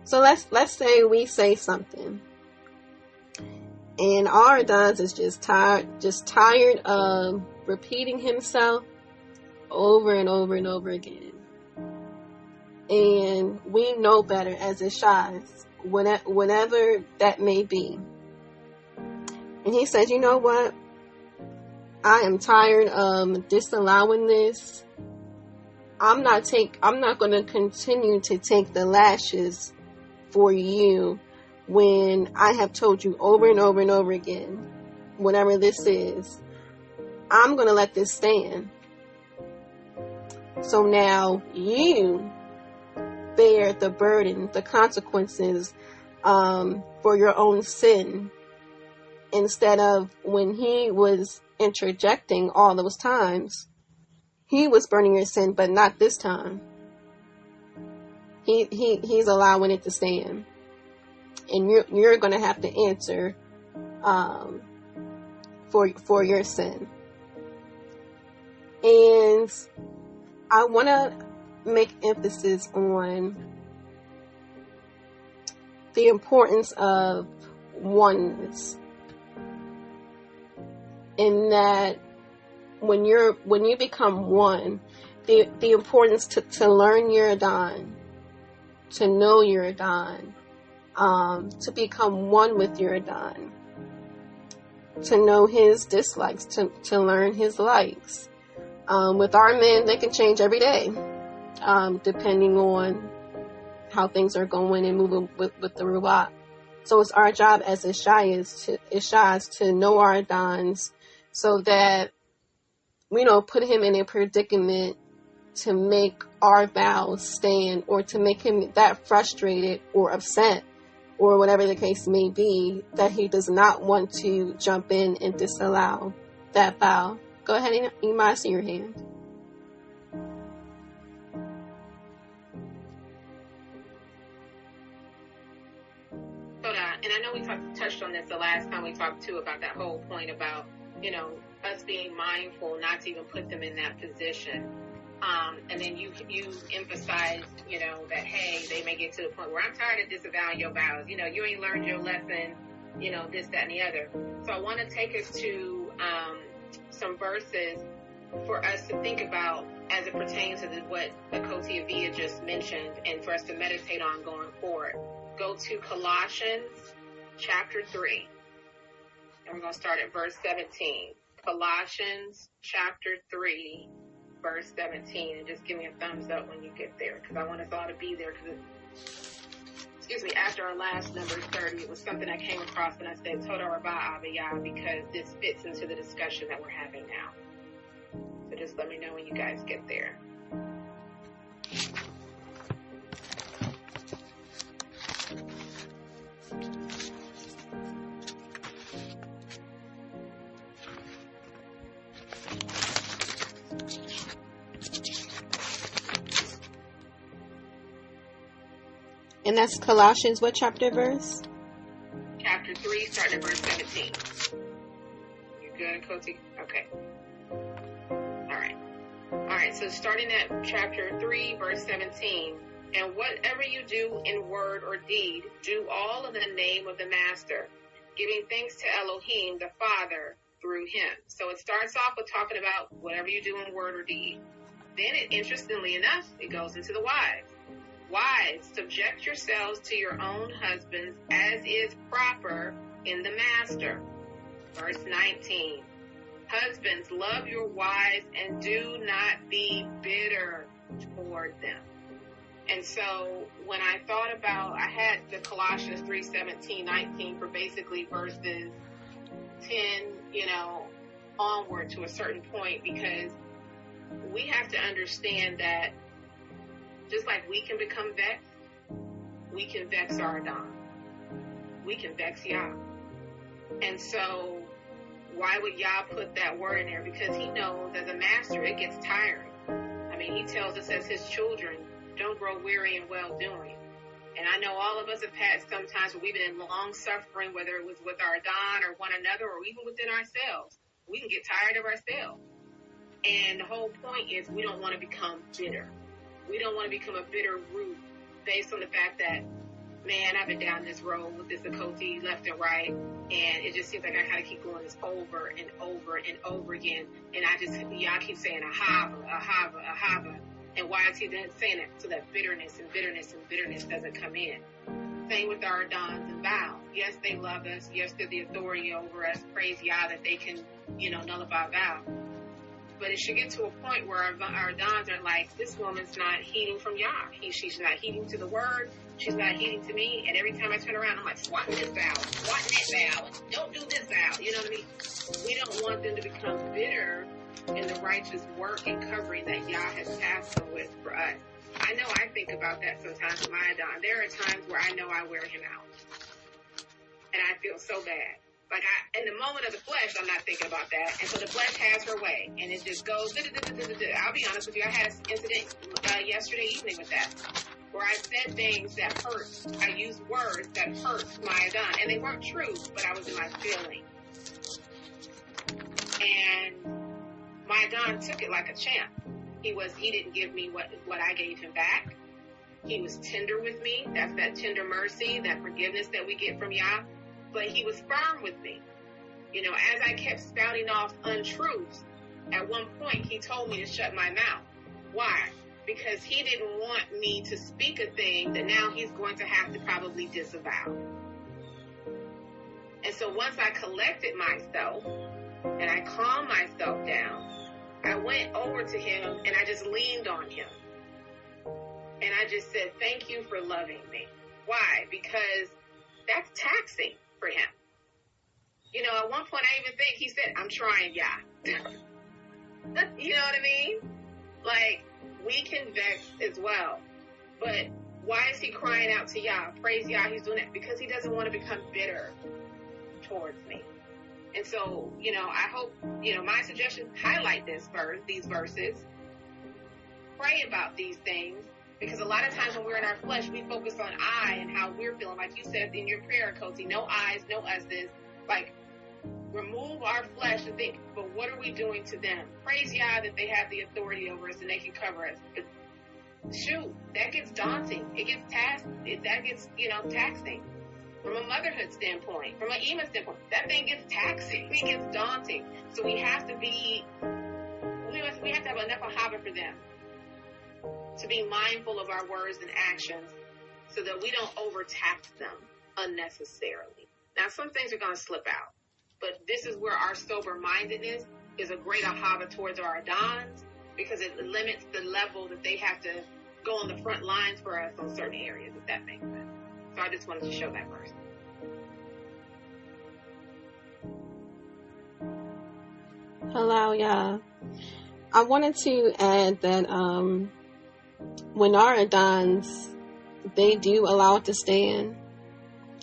So let's say we say something, and our Adons is just tired of repeating himself over and over and over again. And we know better as Ishais, whatever that may be. And he says, you know what? I am tired of disallowing this. I'm not going to continue to take the lashes for you, when I have told you over and over and over again, whatever this is, I'm going to let this stand. So now you bear the burden, the consequences for your own sin, instead of when he was interjecting all those times, he was burning your sin, but not this time. He's allowing it to stand, and you're going to have to answer for your sin. And I want to make emphasis on the importance of oneness, in that when you become one, the importance to learn your Adon, to know your Adon, to become one with your Adon, to know his dislikes, to learn his likes. With our men, they can change every day, depending on how things are going and moving with the Ruach. So it's our job as Ishas to know our Adons, so that we don't put him in a predicament to make our vows stand, or to make him that frustrated or upset, or whatever the case may be, that he does not want to jump in and disallow that vow. Go ahead, Ima, I see your hand. And I know we touched on this the last time we talked too, about that whole point about, us being mindful not to even put them in that position. And then you emphasize, that, hey, they may get to the point where I'm tired of disavowing your vows. You ain't learned your lesson, this, that, and the other. So I want to take us to some verses for us to think about as it pertains to what Achoti Avia just mentioned, and for us to meditate on going forward. Go to Colossians chapter 3. And we're going to start at verse 17. Colossians chapter 3, verse 17. And just give me a thumbs up when you get there, because I want us all to be there. After our last number 30, it was something I came across and I said, Toda Rabah Aviyah, because this fits into the discussion that we're having now. So just let me know when you guys get there. And that's Colossians, what chapter, verse? Chapter 3, starting at verse 17. You good, Koti? Okay. All right, so starting at chapter 3, verse 17. And whatever you do in word or deed, do all in the name of the Master, giving thanks to Elohim, the Father, through him. So it starts off with talking about whatever you do in word or deed. Then, interestingly enough, it goes into the wives. Wives, subject yourselves to your own husbands as is proper in the Master. Verse 19. Husbands, love your wives and do not be bitter toward them. And so when I thought about, I had the Colossians 3, 17, 19 for basically verses 10, onward to a certain point, because we have to understand that just like we can become vexed, we can vex our Adon. We can vex Yah. And so why would Yah put that word in there? Because he knows as a master, it gets tiring. I mean, he tells us as his children, don't grow weary in well-doing. And I know all of us have had some times where we've been in long suffering, whether it was with our Adon or one another, or even within ourselves. We can get tired of ourselves. And the whole point is we don't want to become bitter. We don't want to become a bitter root based on the fact that, man, I've been down this road with this Achoti left and right, and it just seems like I kind of keep going this over and over and over again. And y'all keep saying ahava. And why is he then saying that? So that bitterness doesn't come in. Same with our Adons and vows. Yes, they love us. Yes, they're the authority over us. Praise Yah that they can, nullify vows. But it should get to a point where our dons are like, this woman's not heeding from Yah. She's not heeding to the word. She's not heeding to me. And every time I turn around, I'm like, swatting this vow, swatting that vow, don't do this vow. You know what I mean? We don't want them to become bitter in the righteous work and covering that Yah has tasked them with for us. I know I think about that sometimes with my Adon. There are times where I know I wear him out. And I feel so bad. Like, in the moment of the flesh, I'm not thinking about that. And so the flesh has her way. And it just goes, I'll be honest with you, I had an incident yesterday evening with that, where I said things that hurt. I used words that hurt my Adon. And they weren't true, but I was in my feeling. And my Adon took it like a champ. He didn't give me what I gave him back. He was tender with me. That's that tender mercy, that forgiveness that we get from Yah. But he was firm with me. You know, as I kept spouting off untruths, at one point he told me to shut my mouth. Why? Because he didn't want me to speak a thing that now he's going to have to probably disavow. And so once I collected myself and I calmed myself down, I went over to him and I just leaned on him. And I just said, thank you for loving me. Why? Because that's taxing for him. You know, at one point I even think he said, I'm trying, Yah. You know what I mean? Like, we can vex as well. But why is he crying out to Yah? Praise Yah, he's doing it because he doesn't want to become bitter towards me. And so, you know, I hope, you know, my suggestion, highlight these verses. Pray about these things. Because a lot of times when we're in our flesh, we focus on I and how we're feeling. Like you said in your prayer, Achoti, no I's, no us's. Like, remove our flesh and think, but what are we doing to them? Praise Yah that they have the authority over us and they can cover us. But shoot, that gets daunting. It gets taxing. From a motherhood standpoint, from an Ema standpoint, that thing gets taxing. It gets daunting. So we have to have enough of habit for them to be mindful of our words and actions so that we don't overtax them unnecessarily. Now, some things are going to slip out, but this is where our sober-mindedness is a great ahava towards our Adons because it limits the level that they have to go on the front lines for us on certain areas, if that makes sense. So I just wanted to show that verse. Hello, y'all. I wanted to add that when our Adons, they do allow it to stand.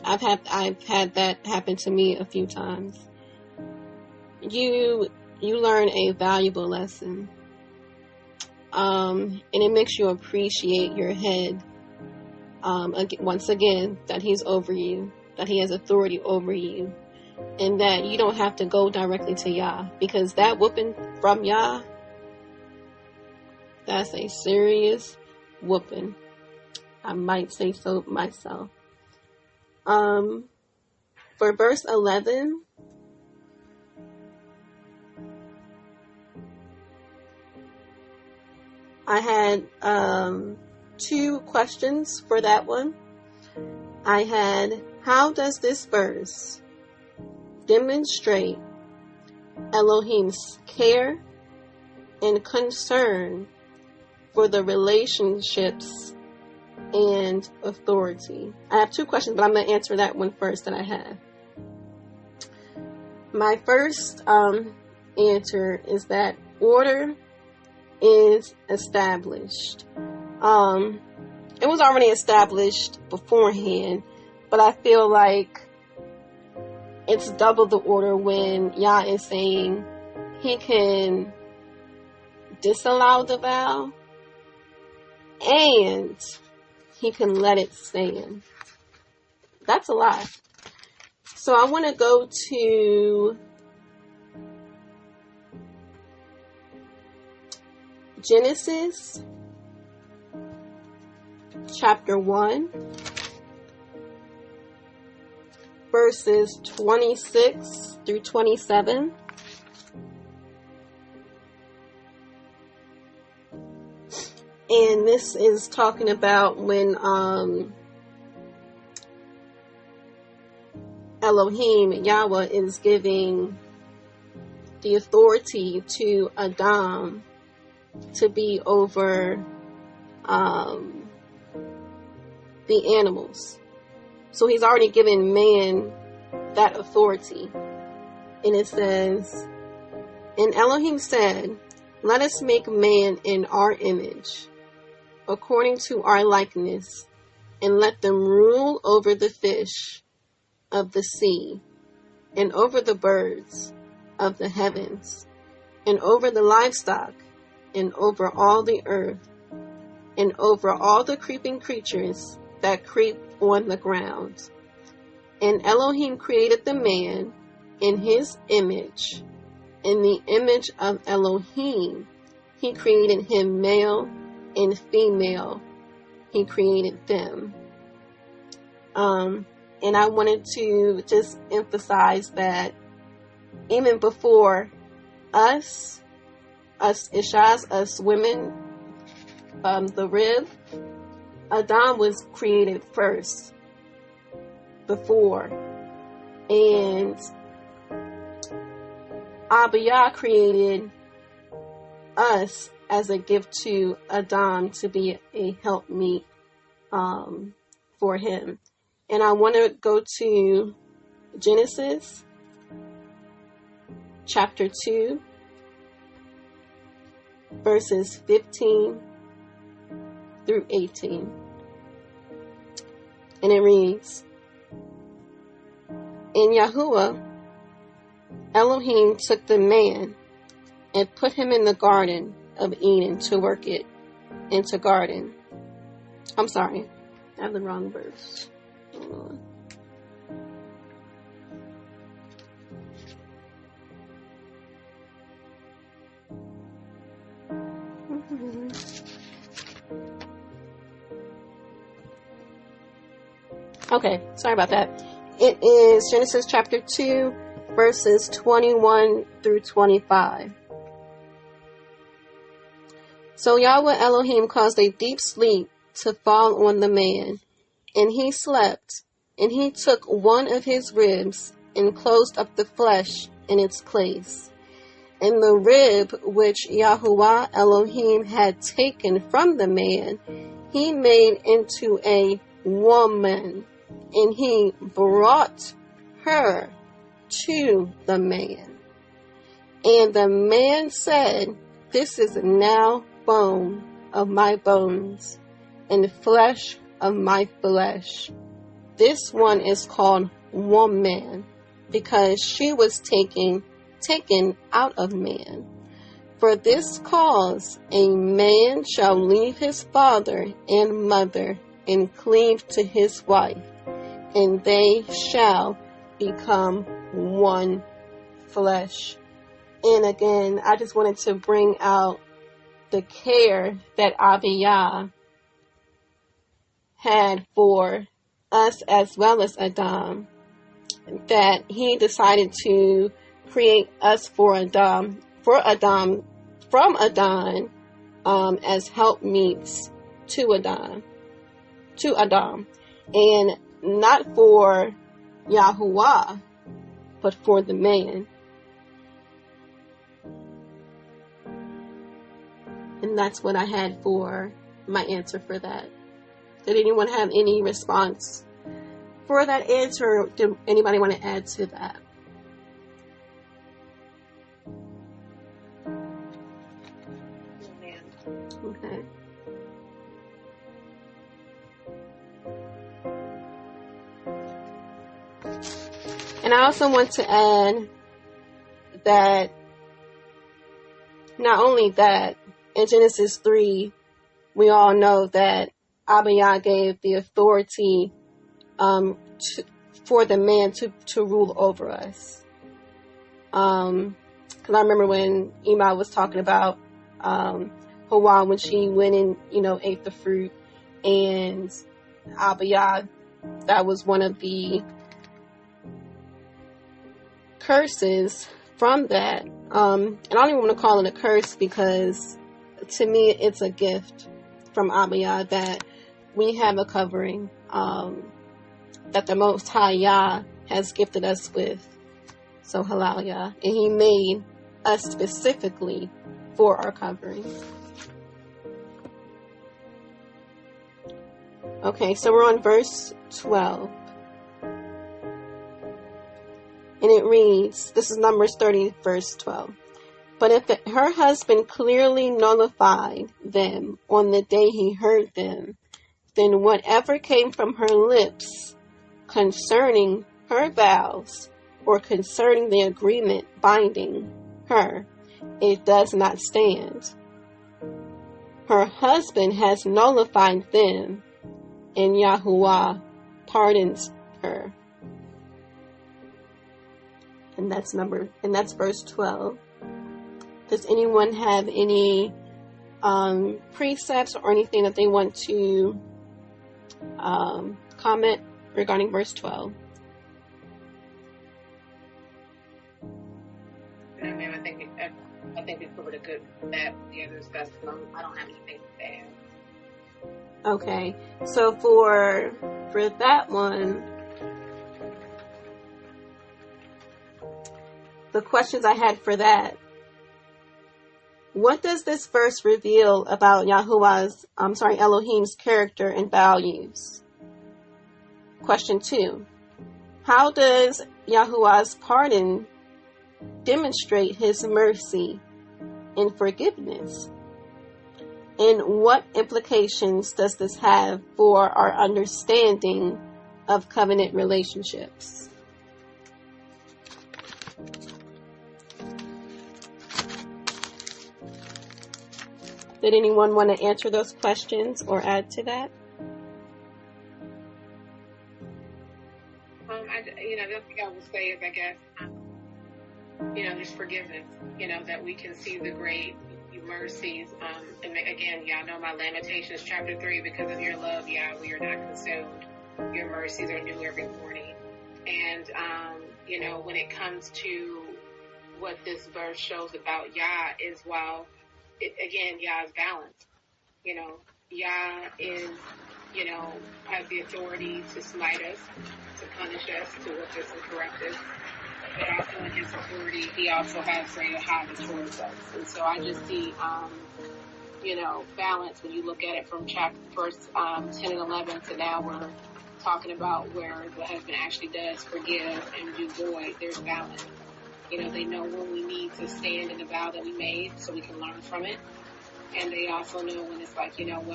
I've had that happen to me a few times. You learn a valuable lesson, and it makes you appreciate your head. Once again, that he's over you, that he has authority over you, and that you don't have to go directly to Yah, because that whooping from Yah, that's a serious whooping. I might say so myself. For verse 11, I had 2 questions for that one. I had, how does this verse demonstrate Elohim's care and concern for the relationships and authority? I have 2 questions, but I'm going to answer that one first that I have. My first answer is that order is established. It was already established beforehand, but I feel like it's double the order when Yah is saying he can disallow the vow and he can let it stand. That's a lot. So I want to go to Genesis chapter 1, verses 26 through 27. And this is talking about when Elohim, Yahweh, is giving the authority to Adam to be over the animals. So he's already given man that authority. And it says, and Elohim said, let us make man in our image, according to our likeness, and let them rule over the fish of the sea, and over the birds of the heavens, and over the livestock, and over all the earth, and over all the creeping creatures that creep on the ground. And Elohim created the man in his image. In the image of Elohim, he created him, male and female. He created them. And I wanted to just emphasize that even before us Ishas, us women, the rib, Adam was created first, before, and Abiyah created us as a gift to Adam to be a helpmeet for him. And I want to go to Genesis chapter 2, verses 15 through 18. And it reads, and Yahuwah, Elohim, took the man and put him in the garden of Eden to work it and to garden. I'm sorry, I have the wrong verse. Hold on. Okay, sorry about that. It is Genesis chapter 2, verses 21 through 25. So Yahweh Elohim caused a deep sleep to fall on the man, and he slept, and he took one of his ribs and closed up the flesh in its place. And the rib which Yahuwah Elohim had taken from the man, he made into a woman, and he brought her to the man. And the man said, this is now bone of my bones and flesh of my flesh. This one is called woman, because she was taken out of man. For this cause a man shall leave his father and mother and cleave to his wife, and they shall become one flesh. And again, I just wanted to bring out the care that Abiyah had for us as well as Adam, that he decided to create us from Adam, as helpmeets to Adam, and not for Yahuwah, but for the man. And that's what I had for my answer for that. Did anyone have any response for that answer? Or did anybody want to add to that? Okay. And I also want to add that not only that, in Genesis 3, we all know that Abiyah gave the authority for the man to rule over us. Because I remember when Ima was talking about Hawa, when she went and, ate the fruit, and Abiyah, that was one of the curses from that. And I don't even want to call it a curse, because to me it's a gift from Abiyah that we have a covering that the Most High Yah has gifted us with. So halal Yah. And he made us specifically for our covering. Okay, so we're on verse 12. And it reads, this is Numbers 30, verse 12. But if her husband clearly nullified them on the day he heard them, then whatever came from her lips concerning her vows or concerning the agreement binding her, it does not stand. Her husband has nullified them, and Yahuwah pardons her. And that's verse 12. Does anyone have any precepts or anything that they want to comment regarding verse 12? I mean, I think we covered a good that the other stuff. So I don't have anything to add. Okay, so for that one, the questions I had for that: what does this verse reveal about Elohim's character and values? Question 2: how does Yahuwah's pardon demonstrate his mercy and forgiveness? And what implications does this have for our understanding of covenant relationships? Did anyone want to answer those questions or add to that? The other thing I would say is, I guess, just forgiveness, that we can see the great mercies. And again, y'all know my Lamentations chapter 3, because of your love, Yah, we are not consumed. Your mercies are new every morning. And, when it comes to what this verse shows about Yah is, Yah is balanced. Yah is, has the authority to smite us, to punish us, to whip us and correct us. But also in his authority, he also has a high towards us. And so I just see, balance when you look at it from verse 10 and 11 to now we're talking about where the husband actually does forgive and do void. There's balance. They know when we need to stand in the vow that we made so we can learn from it. And they also know when it's like, you don't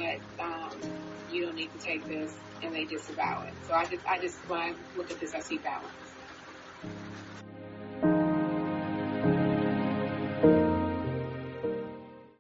need to take this, and they disavow it. So I just when I look at this, I see balance.